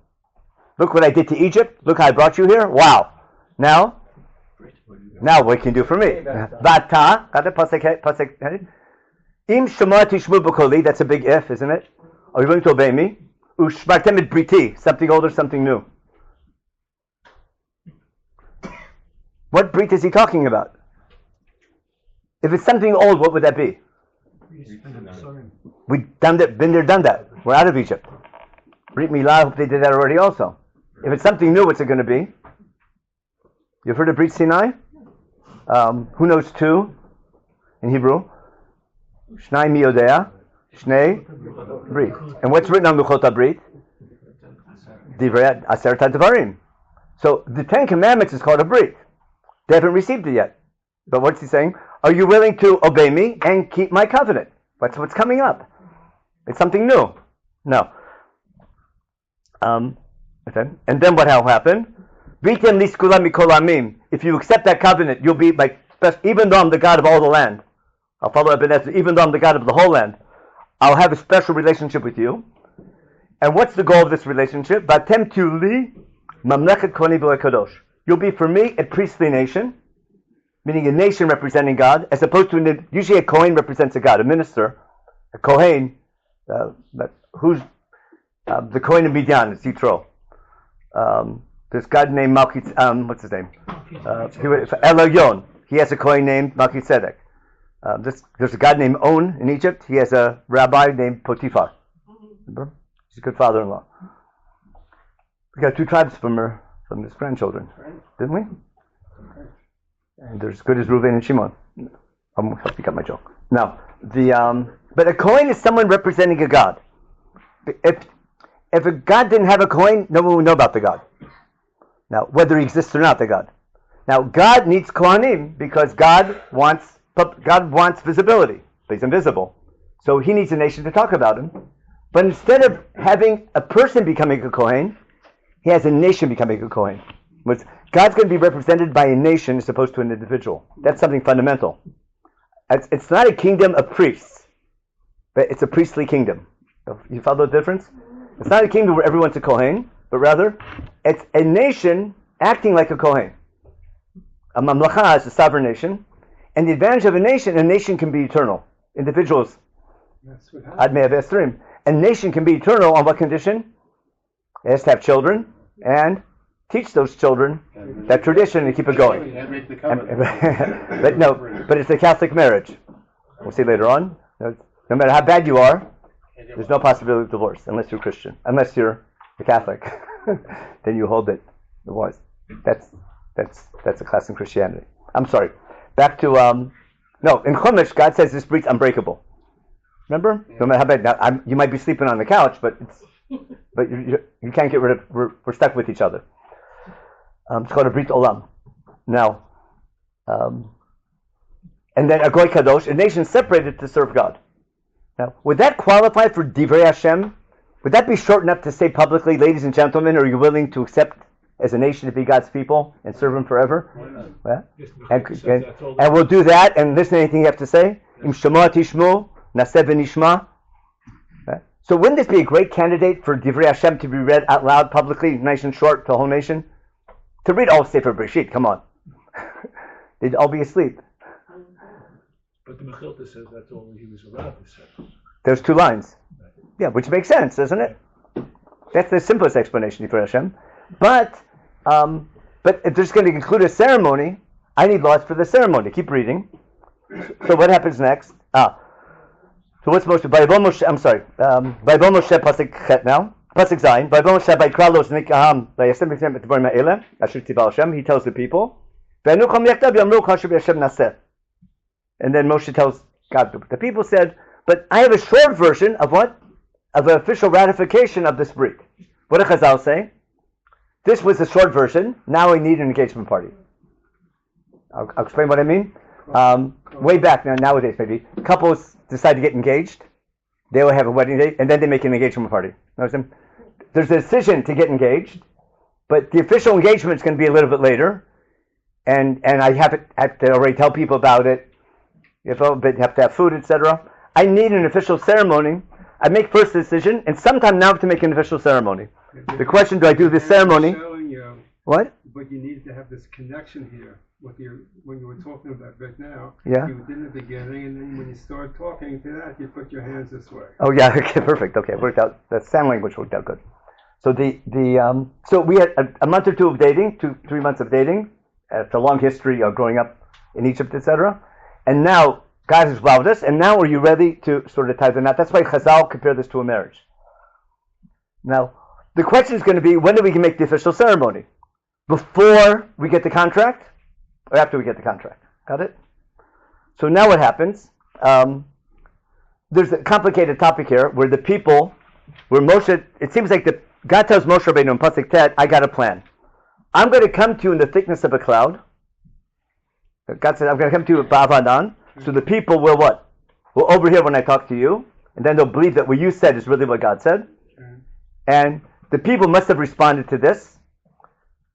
Look what I did to Egypt. Look how I brought you here. Wow. Now what can you do for me? Vata, im shema tishmu b'koli, that's a big if, isn't it? Are you willing to obey me? Ushmartem et briti, something old or something new. What brit is he talking about? If it's something old, what would that be? We've been there, done that. We're out of Egypt. Brit Milah, I hope they did that already also. If it's something new, what's it going to be? You've heard of Brit Sinai? Who knows 2 in Hebrew? Shnai mi yodea, Shnei Brit. And what's written on Luchot HaBrit? Divrei Aseret HaDvarim. So the 10 Commandments is called a Brit. They haven't received it yet. But what's he saying? Are you willing to obey me and keep my covenant? That's what's coming up. It's something new. No. Okay. And then what will happen? If you accept that covenant, you'll be my special. Even though I'm the God of all the land, I'll follow Ibn Ezra. Even though I'm the God of the whole land, I'll have a special relationship with you. And what's the goal of this relationship? You'll be for me a priestly nation, meaning a nation representing God, as opposed to usually a Kohen represents a God, a minister, a Kohen. Who's the Kohen of Midian? It's Yitro. There's a guy named what's his name? Elyon. He has a Kohen named Melchizedek. There's a guy named On in Egypt. He has a rabbi named Potiphar. Remember? He's a good father-in-law. We got 2 tribes from his grandchildren, didn't we? And they're as good as Reuven and Shimon. I hope you got my joke. Now, but a Kohen is someone representing a God. If a God didn't have a Kohen, no one would know about the God. Now, whether he exists or not, the God. Now, God needs Kohanim because God wants visibility, but he's invisible. So he needs a nation to talk about him. But instead of having a person becoming a Kohen, he has a nation becoming a Kohen. God's going to be represented by a nation as opposed to an individual. That's something fundamental. It's not a kingdom of priests, but it's a priestly kingdom. You follow the difference? It's not a kingdom where everyone's a Kohen, but rather it's a nation acting like a Kohen. A mamlacha is a sovereign nation, and the advantage of a nation can be eternal. Individuals, That's what Ad happened. Me'av Esrim. A nation can be eternal on what condition? It has to have children and teach those children that tradition and keep it going. And make the But it's a Catholic marriage. We'll see later on. No matter how bad you are, there's no possibility of divorce unless you're Christian. Unless you're a Catholic, then you hold it. Divorce. That's a class in Christianity. I'm sorry. Back to in Chumash, God says this breed's unbreakable. Remember? No matter how bad. Now, you might be sleeping on the couch, but you can't get rid of. We're stuck with each other. It's called a Brit Olam. Now, and then a Goy Kadosh, a nation separated to serve God. Now, would that qualify for Divrei Hashem? Would that be short enough to say publicly, ladies and gentlemen, are you willing to accept as a nation to be God's people and serve Him forever? Yeah? And we'll do that and listen to anything you have to say. Im Shema Tishmu, Naseh V'Nishma. So wouldn't this be a great candidate for Divrei Hashem to be read out loud publicly, nice and short, to the whole nation? To read all Sefer Bereshit, come on. They'd all be asleep. But the Mechilta says that's all he was allowed to say. There's 2 lines. Yeah, which makes sense, doesn't it? That's the simplest explanation for Hashem. But if there's going to include a ceremony, I need laws for the ceremony. Keep reading. So what happens next? So what's Moshe? I'm sorry. Vayibol Moshe pasuk chet now. Pasuk zayin. Vayibol Moshe vayikra lo znik aham vayasem b'fneim et dvarim ha'eleh asher tzivah Hashem. He tells the people. Ve'anucham yaktav yamru kasher b'Hashem naseh. And then Moshe tells God. The people said, but I have a short version of what? Of an official ratification of this brit. What did Chazal say? This was a short version. Now we need an engagement party. I'll explain what I mean. Way back nowadays, maybe couples decide to get engaged. They will have a wedding date, and then they make an engagement party. There's a decision to get engaged, but the official engagement is going to be a little bit later. And I have to already tell people about it. You have to have food, etc. I need an official ceremony. I make first a decision, and sometime now I have to make an official ceremony. The question: do I do this ceremony? What? But you need to have this connection here. When you were talking about right now, Yeah. you did in the beginning, and then when you start talking to that, you put your hands this way. Oh yeah, okay, perfect. Okay, worked out. The sign language worked out good. So so we had a month or 2 of dating, 3 months of dating. It's a long history of growing up in Egypt, etc. And now God has allowed us, and now are you ready to sort of tie the knot? That's why Chazal compared this to a marriage. Now, the question is going to be, when do we make the official ceremony? Before we get the contract, or after we get the contract? Got it? So now what happens? There's a complicated topic here, where the people, where Moshe, it seems like God tells Moshe Rabbeinu in Pasuk Tet, I got a plan. I'm going to come to you in the thickness of a cloud. God said, I'm going to come to you with Ba'avadan. So the people will what? Will overhear when I talk to you, and then they'll believe that what you said is really what God said. And the people must have responded to this.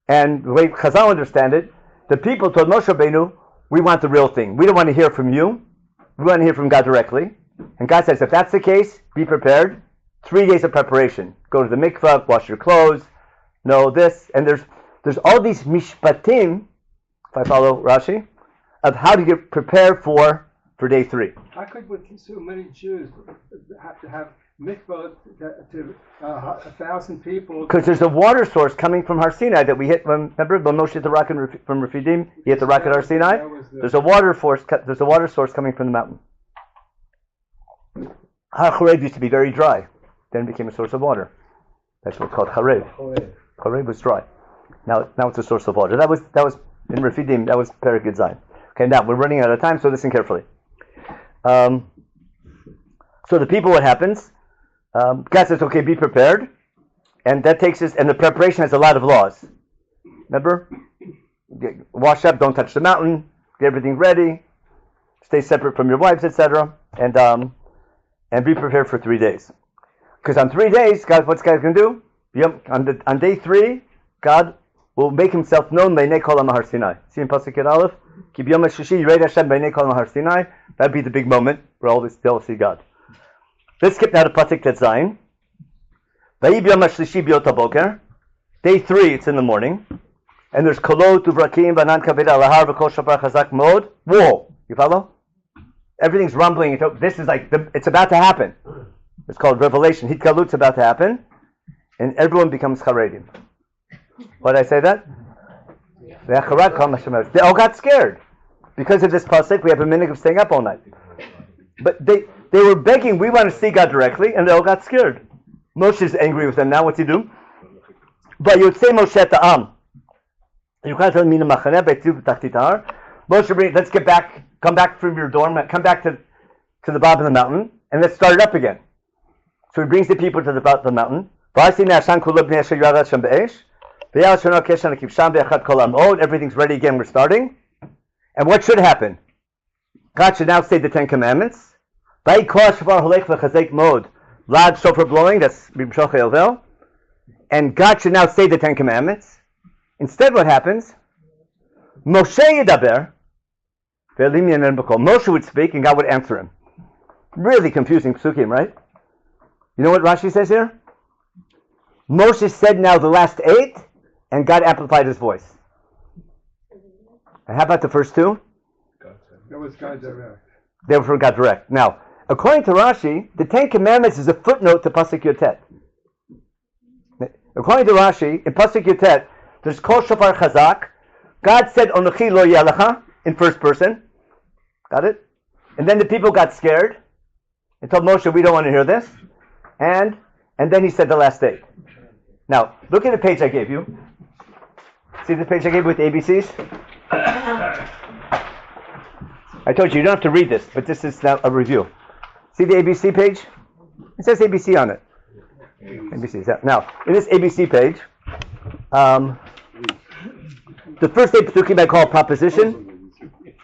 And the way Chazal understand it, the people told Moshe Rabbeinu, we want the real thing. We don't want to hear from you. We want to hear from God directly. And God says, if that's the case, be prepared. 3 days of preparation. Go to the mikvah, wash your clothes, know this. And there's all these mishpatim, if I follow Rashi, of how to get prepared for day 3. How could with so many Jews have to have mikvah to 1,000 people? Because there's a water source coming from Har Sinai that we hit. Remember when Moshe hit the rock from Refidim? He hit the rock at Har Sinai. There's a water source coming from the mountain. Har Chorev used to be very dry, then it became a source of water. That's what's called Chorev. Chorev was dry. Now it's a source of water. That was in Refidim. That was very good sign. Okay, now we're running out of time, so listen carefully. So the people, what happens? God says, okay, be prepared. And that takes us, and the preparation has a lot of laws. Remember? Wash up, don't touch the mountain, get everything ready, stay separate from your wives, etc. And be prepared for 3 days. Because on 3 days, what's God going to do? On day 3, God will make himself known. B'nei kol Har Sinai. See in Pasuk Yud Aleph? Ki b'yom hashishi yired Hashem b'nei kol Har Sinai. That'd be the big moment where they'll see God. Let's skip now to Pasuk Tet Zayin. Day 3, it's in the morning. And there's kolot, uvrakim, banan kaved alahar, v'kol shofar chazak mod. Whoa! You follow? Everything's rumbling. This is like, it's about to happen. It's called revelation. Hitkalut's about to happen. And everyone becomes charedim. Why did I say that? They all got scared. Because of this pasuk, we have a minute of staying up all night. But they were begging, we want to see God directly, and they all got scared. Moshe is angry with them now. What's he do? Vayotze Moshe ta'am. Moshe, let's get back. Come back from your dorm. Come back to the bottom of the mountain, and let's start it up again. So he brings the people to the bottom of the mountain. Everything's ready again. We're starting. And what should happen? God should now say the 10 Commandments. Loud shofar blowing. That's and God should now say the 10 Commandments. Instead, what happens? Moshe yedaber. Moshe would speak and God would answer him. Really confusing psukim, right? You know what Rashi says here? Moshe said now the last 8 and God amplified his voice. And how about the first 2? That was God direct. They were from God direct. Now, according to Rashi, the 10 Commandments is a footnote to Pasuk Yotet. According to Rashi, in Pasuk Yotet, there's Kol Shofar Chazak. God said, Onochi lo yelecha, in first person. Got it? And then the people got scared and told Moshe, we don't want to hear this. And then he said the last 8. Now, look at the page I gave you. See the page I gave you with the ABCs? I told you don't have to read this, but this is now a review. See the ABC page? It says ABC on it. ABC. Now, in this ABC page, the first 8 psukim I call proposition.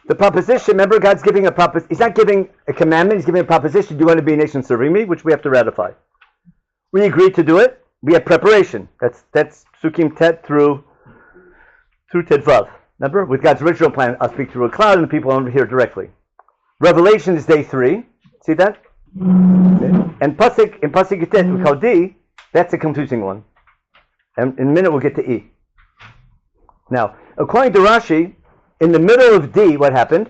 The proposition, remember, God's giving a proposition. He's not giving a commandment. He's giving a proposition. Do you want to be a nation serving me? Which we have to ratify. We agreed to do it. We have preparation. That's psukim tet through tet vav. Remember, with God's original plan, I'll speak through a cloud, and the people won't hear directly. Revelation is day 3. See that? And in pasuk tet we call D. That's a confusing one. And in a minute we'll get to E. Now, according to Rashi, in the middle of D, what happened?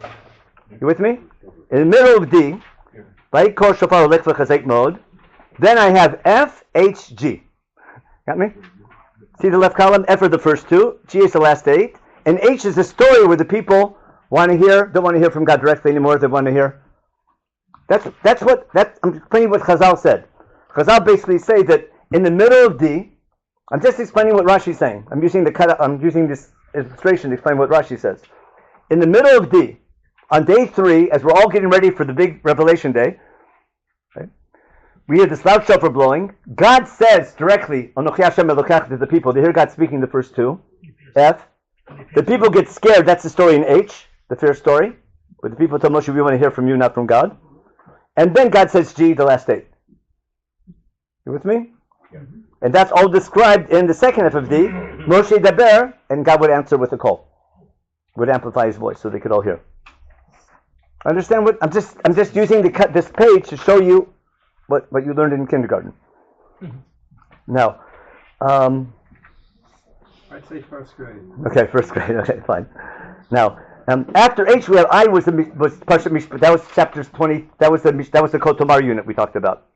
You with me? In the middle of D, then I have F, H, G. Got me? See the left column? F are the first 2, G is the last 8, and H is the story where the people want to hear, don't want to hear from God directly anymore, they want to hear. I'm explaining what Chazal said. Chazal basically say that in the middle of D, I'm just explaining what Rashi is saying. I'm using this illustration to explain what Rashi says. In the middle of D, on day 3, as we're all getting ready for the big revelation day, right, we hear this loud shofar blowing. God says directly, Anochi Hashem Elokech, to the people. They hear God speaking the first 2. F. The people get scared. That's the story in H, the fear story, where the people tell Moshe, we want to hear from you, not from God. And then God says G, the last 8. You with me? Yeah. And that's all described in the second F of D. Moshe daber, and God would answer with a call. Would amplify his voice so they could all hear. Understand what I'm just using this page to show you what you learned in kindergarten. Now, I'd say first grade. Okay, first grade. Okay, fine. Now, after H, we have I was Parshat Mishpat. That was chapters 20. That was the Kotomar unit we talked about.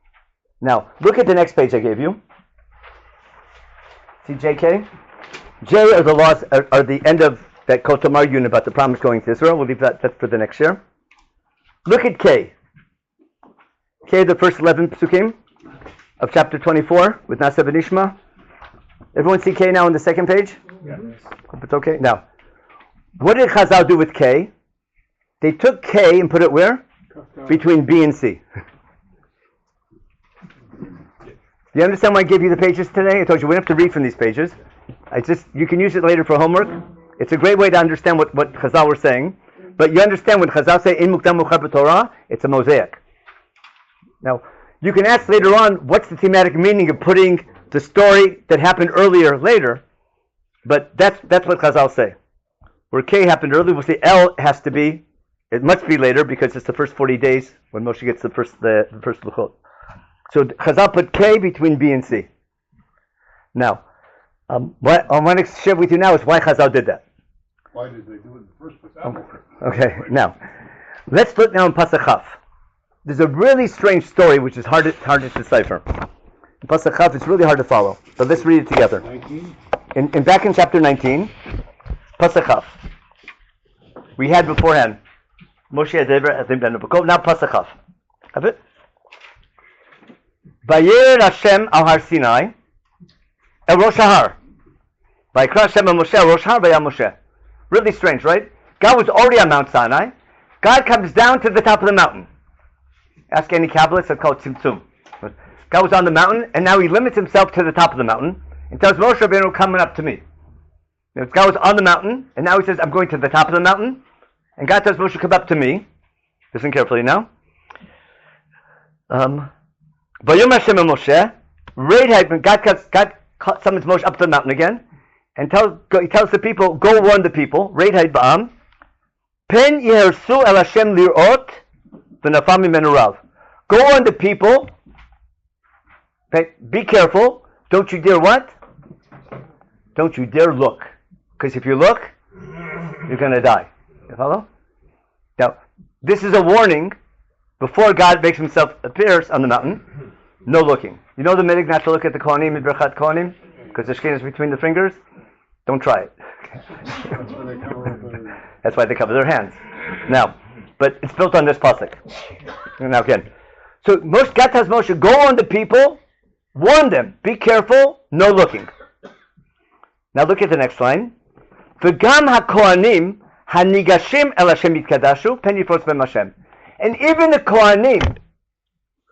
Now, look at the next page I gave you. See JK? J are the laws are the end of that Kotomar unit about the promise going to Israel. We'll leave that for the next year. Look at K. K, the first 11 psukim of chapter 24 with Nasa V'Nishma. Everyone see K now on the second page? Yes. Hope it's okay. Now, what did Chazal do with K? They took K and put it where? Between B and C. Do you understand why I gave you the pages today? I told you we don't have to read from these pages. You can use it later for homework. It's a great way to understand what Chazal were saying. But you understand when Chazal say in Mukdam Muchar b'Torah, it's a mosaic. Now, you can ask later on, what's the thematic meaning of putting the story that happened earlier later? But that's what Chazal say. Where K happened earlier, we'll say L has to be, it must be later because it's the first 40 days when Moshe gets the first luchot. So Chazal put K between B and C. Now, what I want to share with you now is why Chazal did that. Why did they do it in the first place? Okay, now, let's look now in Pasuk Chaf. There's a really strange story which is hard to decipher. In Pasuk Chaf, it's really hard to follow, but let's read it together. 19? Back in chapter 19, Pasuk Chaf. We had beforehand Moshe now Pasuk Chaf. Have it? Vayer Hashem al Har Sinai el Rosh Har. Vayikra Hashem el Moshe el Rosh Har vayam Moshe. Really strange, right? God was already on Mount Sinai. God comes down to the top of the mountain. Ask any Kabbalists, it's called Tzimtzum. God was on the mountain, and now he limits himself to the top of the mountain and tells Moshe Rabbeinu, coming up to me. God was on the mountain, and now he says, I'm going to the top of the mountain. And God tells Moshe, come up to me. Listen carefully now. Vayom Hashem el Moshe. God summons Moshe up to the mountain again, and he tells the people, go warn the people. Reid ba'am. Pen yehersu el Hashem lirot v'nafam mimenu rav. Go warn the people. Okay, be careful. Don't you dare what? Don't you dare look. Because if you look, you're going to die. You follow? Now, this is a warning before God makes himself appears on the mountain. No looking. You know the minhag not to look at the Kohanim in Birchat Kohanim? Because the Shekhinah is between the fingers? Don't try it. That's why they cover their hands. Now, but it's built on this pasuk. Now again. So God tells Moshe, go on the people, warn them, be careful, no looking. Now look at the next line. V'gam ha-kohanim hanigashim el Hashem yitkadashu pen yifros b'em Hashem. And even the Kohanim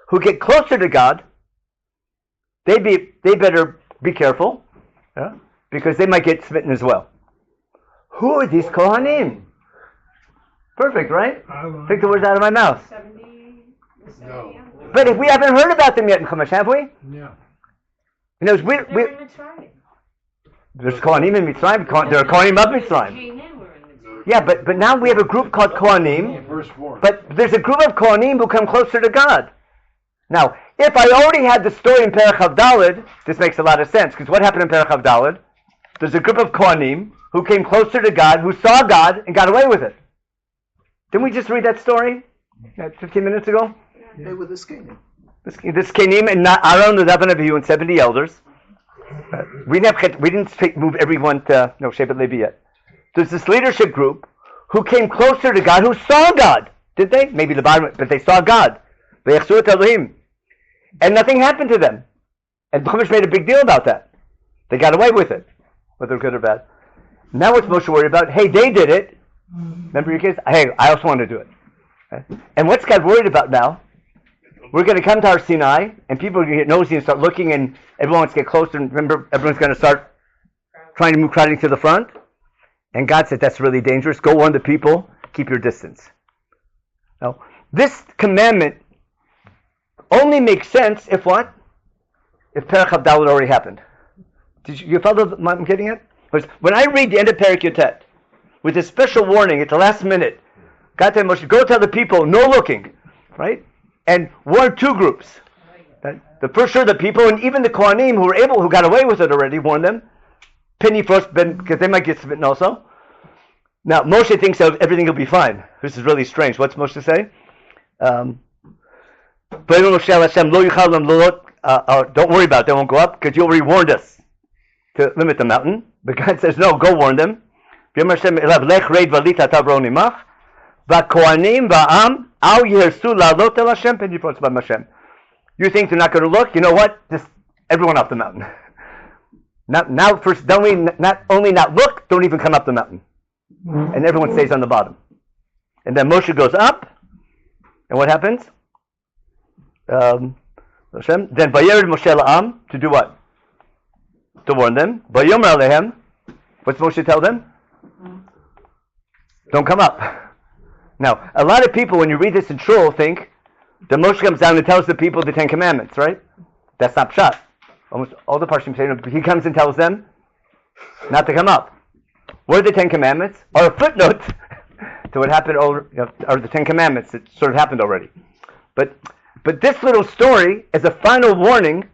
who get closer to God, they better be careful, because they might get smitten as well. Who are these Kohanim? Perfect, right? Take the words out of my mouth. 70. No. But if we haven't heard about them yet in Chumash, have we? No. You know, They're in Mitzrayim. there's Kohanim in Mitzrayim. There are Kohanim of Mitzrayim. Canaan were in Mitzrayim. Yeah, but now we have a group called Kohanim. Verse 4. But there's a group of Kohanim who come closer to God. Now, if I already had the story in Perach Havdalad, this makes a lot of sense, because what happened in Perach Havdalad? There's a group of Kohanim who came closer to God, who saw God, and got away with it. Didn't we just read that story 15 minutes ago? They were the Skenim. This Kenim and Aaron, Nadav and Abihu, and 70 elders. We didn't move everyone to Shevet Levi yet. There's this leadership group who came closer to God, who saw God. Did they? Maybe the bottom, but they saw God. And nothing happened to them. And Chumash made a big deal about that. They got away with it, whether good or bad. Now what's Moshe worried about? Hey, they did it. Remember your kids? Hey, I also want to do it. And what's God worried about now? We're going to come to our Sinai, and people are going to get nosy and start looking, and everyone wants to get closer. And remember, everyone's going to start trying to move crowding to the front. And God said, that's really dangerous. Go warn the people. Keep your distance. Now, this commandment only makes sense if what? If Perach Havdalad already happened. Did you follow what I'm getting at? When I read the end of Perek Yotet, with a special warning at the last minute, God told Moshe, go tell the people, no looking, right? And warn two groups. The first sure the people, and even the Kohanim who got away with it already, warn them. Penny first, because they might get smitten also. Now Moshe thinks that everything will be fine. This is really strange. What's Moshe say? Don't worry about it, they won't go up, because you already warned us to limit the mountain. But God says, no, go warn them. You think they're not going to look? You know what? Just everyone up the mountain. Now first, don't we not only not look, don't even come up the mountain. And everyone stays on the bottom. And then Moshe goes up, and what happens? Then Vayered Moshe la'am, to do what? To warn them. Vayomer alehem, what's Moshe tell them? Don't come up. Now, a lot of people, when you read this in Shul, think that Moshe comes down and tells the people the Ten Commandments, right? That's not pshat. Almost all the Parshim say, he comes and tells them not to come up. What are the Ten Commandments? Or a footnote to what happened, or the Ten Commandments. It sort of happened already. But this little story is a final warning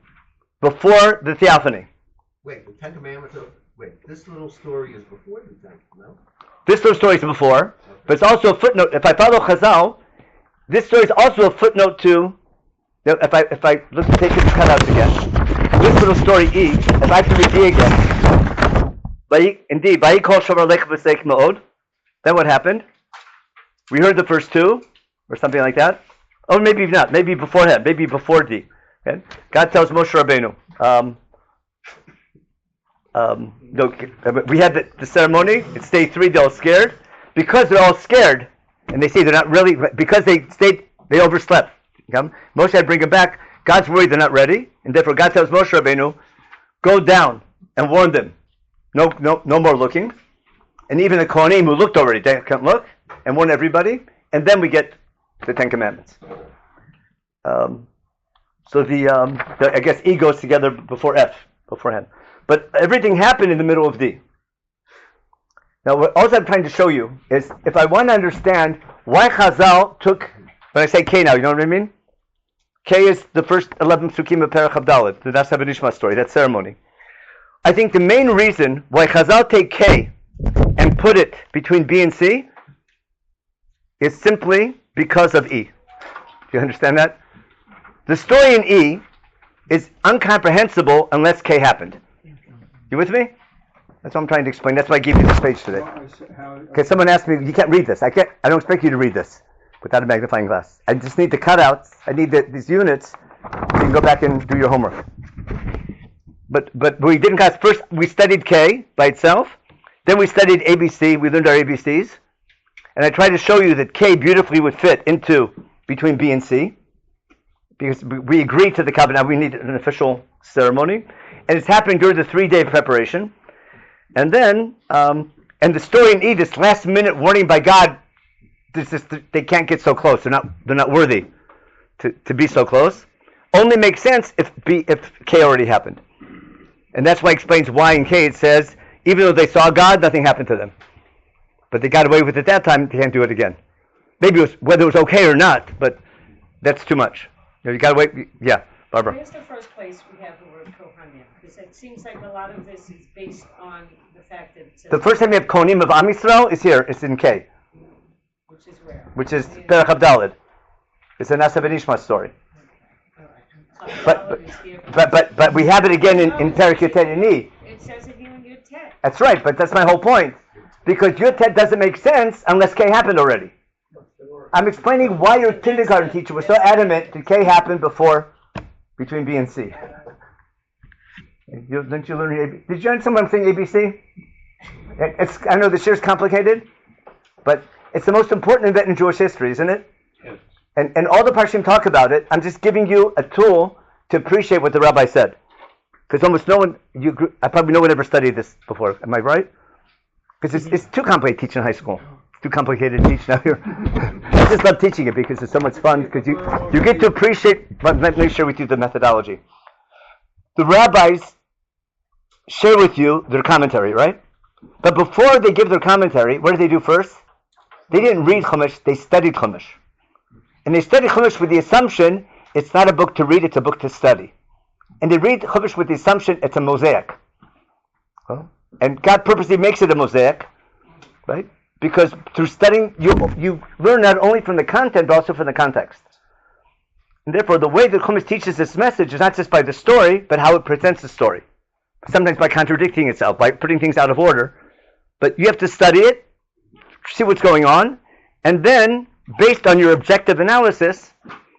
before the theophany. Wait, the Ten Commandments are, wait, this little story is before the Ten, no? This little story is before, but it's also a footnote. If I follow Chazal, this story is also a footnote to. If I let's take the cutouts again. This little story E. If I have to read E again, indeed, Vayikol Shomer Lech V'Seik Ma'od. Then what happened? We heard the first two, or something like that. Oh, maybe not. Maybe beforehand. Maybe before D. Okay? God tells Moshe Rabbeinu. We had the ceremony. It's day 3. They're all scared because they're all scared, and they say they're not really because they overslept. Okay? Moshe had to bring them back. God's worried they're not ready, and therefore God tells Moshe Rabbeinu, go down and warn them. No more looking. And even the Kohanim who looked already, they can't look, and warn everybody. And then we get the Ten Commandments. So I guess E goes together before F, beforehand. But everything happened in the middle of D. Now, all I'm trying to show you is, if I want to understand why Chazal took, when I say K now, you know what I mean? K is the first 11 psukim of Perach Abdalit, the Nasa B'Nishma story, that ceremony. I think the main reason why Chazal take K and put it between B and C is simply because of E. Do you understand that? The story in E is incomprehensible unless K happened. You with me? That's what I'm trying to explain. That's why I gave you this page today. Okay, someone asked me, you can't read this. I don't expect you to read this without a magnifying glass. I just need the cutouts. I need these units so you can go back and do your homework. But we didn't class. First, we studied K by itself. Then we studied ABC. We learned our ABCs. And I tried to show you that K beautifully would fit into between B and C. Because we agreed to the covenant. Now we need an official ceremony. And it's happening during the 3-day preparation. And then, and the story in E, this last minute warning by God, they can't get so close. They're not worthy to be so close. Only makes sense if K already happened. And that's why it explains why in K it says, even though they saw God, nothing happened to them. But they got away with it that time, they can't do it again. Maybe it was, whether it was okay or not, but that's too much. You got to wait. Yeah, Barbara. Where's the first place we have the word Kohanim? Because it seems like a lot of this is based on the fact that it says... The first time we have Kohanim of Am Yisrael is here. It's in K. Which is where? Which is Perach Abdalid. It's a Nasa B'Nishma story. But we have it again in Perach Yotet and E. It says it here in Yotet. That's right, but that's my whole point. Because Yotet doesn't make sense unless K happened already. I'm explaining why your kindergarten teacher was so adamant that K happened between B and C. Didn't you learn ABC? Did you understand what I'm saying, ABC? I know the share is complicated, but it's the most important event in Jewish history, isn't it? Yes. And all the Parshim talk about it. I'm just giving you a tool to appreciate what the rabbi said. Because almost no one, no one ever studied this before. Am I right? Because it's too complicated to teach in high school. It's too complicated to teach now here. I just love teaching it because it's so much fun. Because you get to appreciate. Let me share with you the methodology. The rabbis share with you their commentary, right? But before they give their commentary, what did they do first? They didn't read Chumash, they studied Chumash. And they studied Chumash with the assumption it's not a book to read, it's a book to study. And they read Chumash with the assumption it's a mosaic. And God purposely makes it a mosaic, right? Because through studying, you learn not only from the content, but also from the context. And therefore, the way that Chumash teaches this message is not just by the story, but how it presents the story. Sometimes by contradicting itself, by putting things out of order. But you have to study it, see what's going on, and then, based on your objective analysis,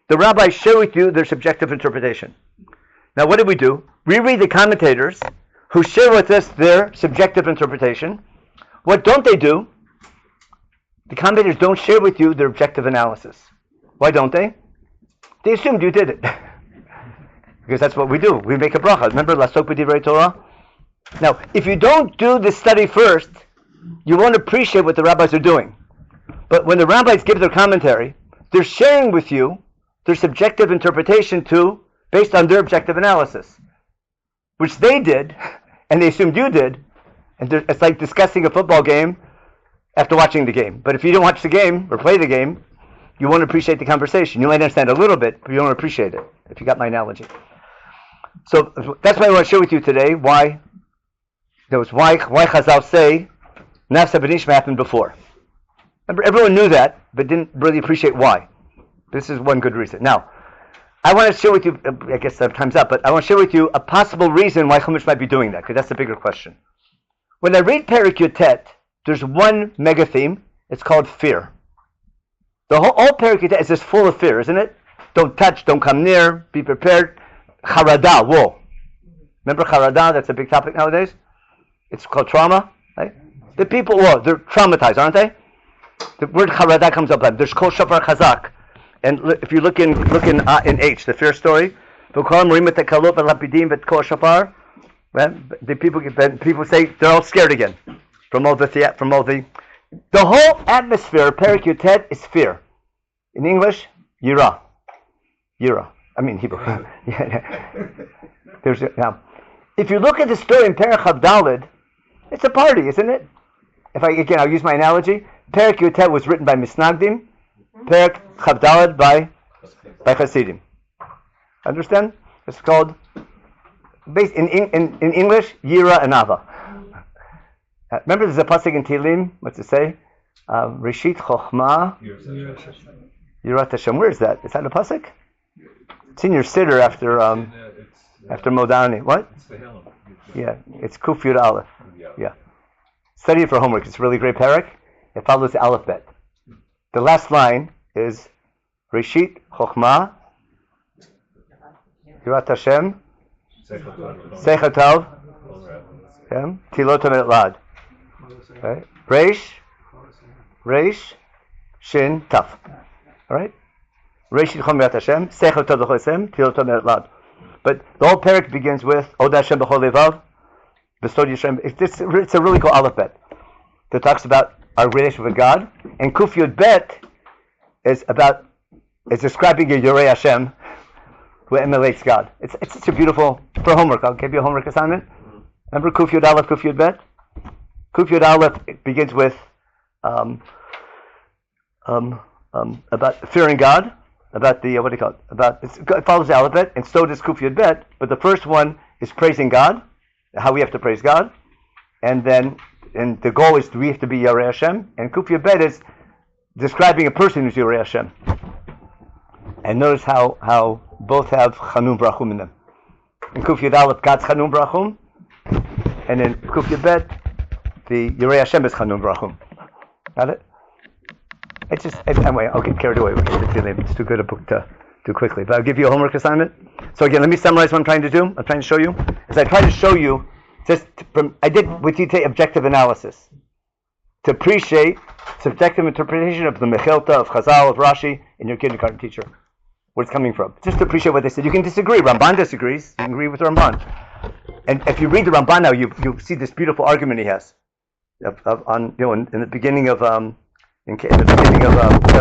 the rabbis share with you their subjective interpretation. Now, what do? We read the commentators who share with us their subjective interpretation. What don't they do? The commentators don't share with you their objective analysis. Why don't they? They assumed you did it. Because that's what we do. We make a bracha. Remember, Lasok b'divrei Torah? Now, if you don't do the study first, you won't appreciate what the rabbis are doing. But when the rabbis give their commentary, they're sharing with you their subjective interpretation based on their objective analysis, which they did, and they assumed you did. And it's like discussing a football game after watching the game. But if you don't watch the game or play the game, you won't appreciate the conversation. You might understand a little bit, but you won't appreciate it, if you got my analogy. So that's why I want to share with you today why That was why Chazal say Nafsa B'nishma happened before. Remember, everyone knew that, but didn't really appreciate why. This is one good reason. Now, I want to share with you, I guess time's up, but I want to share with you a possible reason why Chumash might be doing that, because that's the bigger question. When I read Perek Yotet, there's one mega theme. It's called fear. All Perek Yotet is just full of fear, isn't it? Don't touch, don't come near, be prepared. Charada, whoa. Remember Charada? That's a big topic nowadays. It's called trauma, right? The people, they're traumatized, aren't they? The word Charada comes up. There's Kol Shofar Chazak. And if you look in H, the fear story, the people say they're all scared again from all the whole atmosphere. Perek Yotet is fear. In English, yira. I mean Hebrew. Now, if you look at the story in Perek Chavdalid, it's a party, isn't it? I'll use my analogy. Perek Yotet was written by Misnagdim. Perek Chavdalid by Hasidim. Understand? It's called, based in English, Yira and Ava. Remember there's a pasuk in Tehillim, what's it say? Reshit Chochma Yirat Hashem. Where is that? Is that a pasuk? It's in your siddur after Modani. What? Yeah, it's Kuf Yud Aleph. Yeah. Study it for homework. It's a really great parak. It follows the Aleph Bet. The last line is Reshit Chochma Yirat Hashem Seichatav Tilot Amet Lad. Reish Shin Taf. All right? Reshit Chochma Yirat Hashem Seichatav L'Chosem Tilot Amet Lad. But the whole parak begins with Od Hashem B'chol Levav B'Sod Yishem. It's a really cool Aleph Bet that talks about our relationship with God, and Kuf Yud Bet is describing a Yorei Hashem who emulates God. It's such a beautiful, for homework. I'll give you a homework assignment. Remember Kuf Yud Aleph, Kuf Yud Bet? Kuf Yud Aleph begins with about fearing God, about the it follows the Aleph Bet, and so does Kuf Yud Bet. But the first one is praising God, how we have to praise God, and the goal is we have to be Yorei Hashem, and Kuf Yud Bet is describing a person who's Yorei Hashem. And notice how both have Chanun Brachum in them. In Kuf Yud Aleph, God's Chanun Brachum, and in Kuf Yud Bet, the Yorei Hashem is Chanun Brachum. Got it? Anyway, I'll get carried away with it. It's too good a book to do quickly. But I'll give you a homework assignment. So again, let me summarize what I'm trying to do. I'm trying to show you. I try to show you, I did with you today objective analysis. To appreciate subjective interpretation of the Mechilta, of Chazal, of Rashi, in your kindergarten teacher. Where it's coming from. Just to appreciate what they said. You can disagree. Ramban disagrees. You can agree with Ramban. And if you read the Ramban now, you see this beautiful argument he has. In the beginning of Perek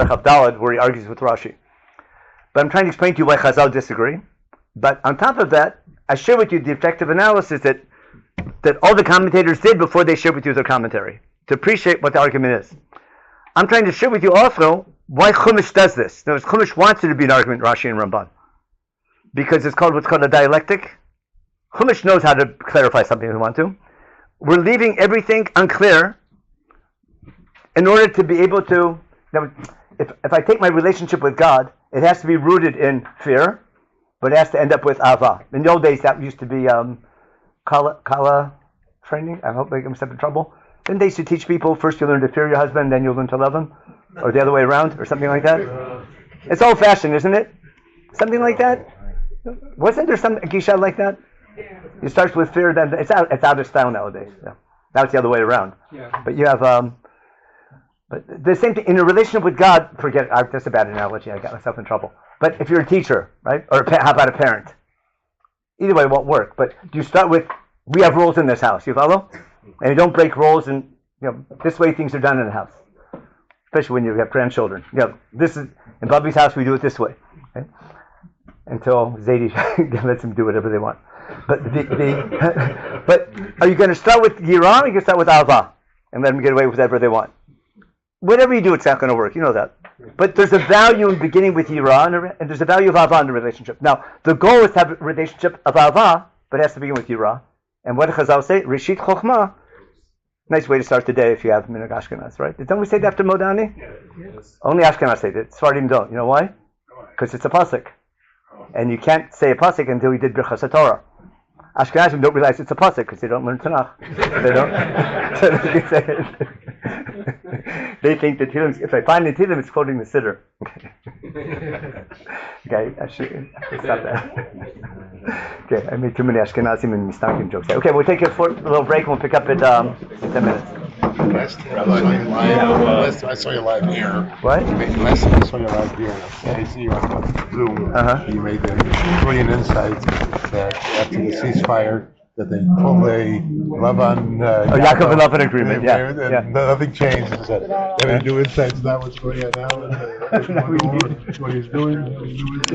Chavdalid, where he argues with Rashi. But I'm trying to explain to you why Chazal disagree. But on top of that, I share with you the objective analysis that all the commentators did before they shared with you their commentary, to appreciate what the argument is. I'm trying to share with you also why Chumash does this. Now, Chumash wants it to be an argument, Rashi and Ramban, because it's called what's called a dialectic. Chumash knows how to clarify something if we want to. We're leaving everything unclear in order to be able to. Now, if I take my relationship with God, it has to be rooted in fear, but it has to end up with ava. In the old days, that used to be kala training. I hope I don't step in trouble. Then they used to teach people, first you learn to fear your husband, then you learn to love him, or the other way around, or something like that. It's old-fashioned, isn't it? Something like that. Wasn't there some gisha like that? It starts with fear, then it's out of style nowadays. Yeah. Now it's the other way around. Yeah. But you have, but the same thing in a relationship with God. Forget that's a bad analogy. I got myself in trouble. But if you're a teacher, right, or how about a parent? Either way, it won't work. But do you start with we have rules in this house? You follow? And you don't break rules, and this way things are done in the house. Especially when you have grandchildren. This is in Bobby's house. We do it this way, okay? Until Zadie lets them do whatever they want. But but are you going to start with Yirah, or are you going to start with Alva and let them get away with whatever they want? Whatever you do, it's not going to work. You know that. But there's a value in beginning with Yirah, and there's a value of Alva in the relationship. Now, the goal is to have a relationship of Alva, but it has to begin with Yirah. And what did Chazal say? Rishit Chochmah. Nice way to start the day if you have Minhag Ashkenaz, right? Don't we say that after Modani? Yes. Only Ashkenaz say that. Sfardim don't. You know why? Because it's a pasuk, and you can't say a pasuk until we did Birchas HaTorah. Ashkenazim don't realize it's a pasuk because they don't learn Tanakh. They don't. They think that Tehillim, if I find the Tehillim, it's quoting the Siddur. Okay, I should stop that. Okay, I made too many Ashkenazim and Mistakim jokes. Okay, we'll take a little break and we'll pick up at 10 minutes. Last time I saw you live here. What? Last time I saw you live here. I see you on Zoom. You made the brilliant insight that after the ceasefire, that they pulled a Lavan. Yaakov and Lavan agreement. Yeah. Nothing changed. They have any new insights about what's going on now. What he's doing. New insights.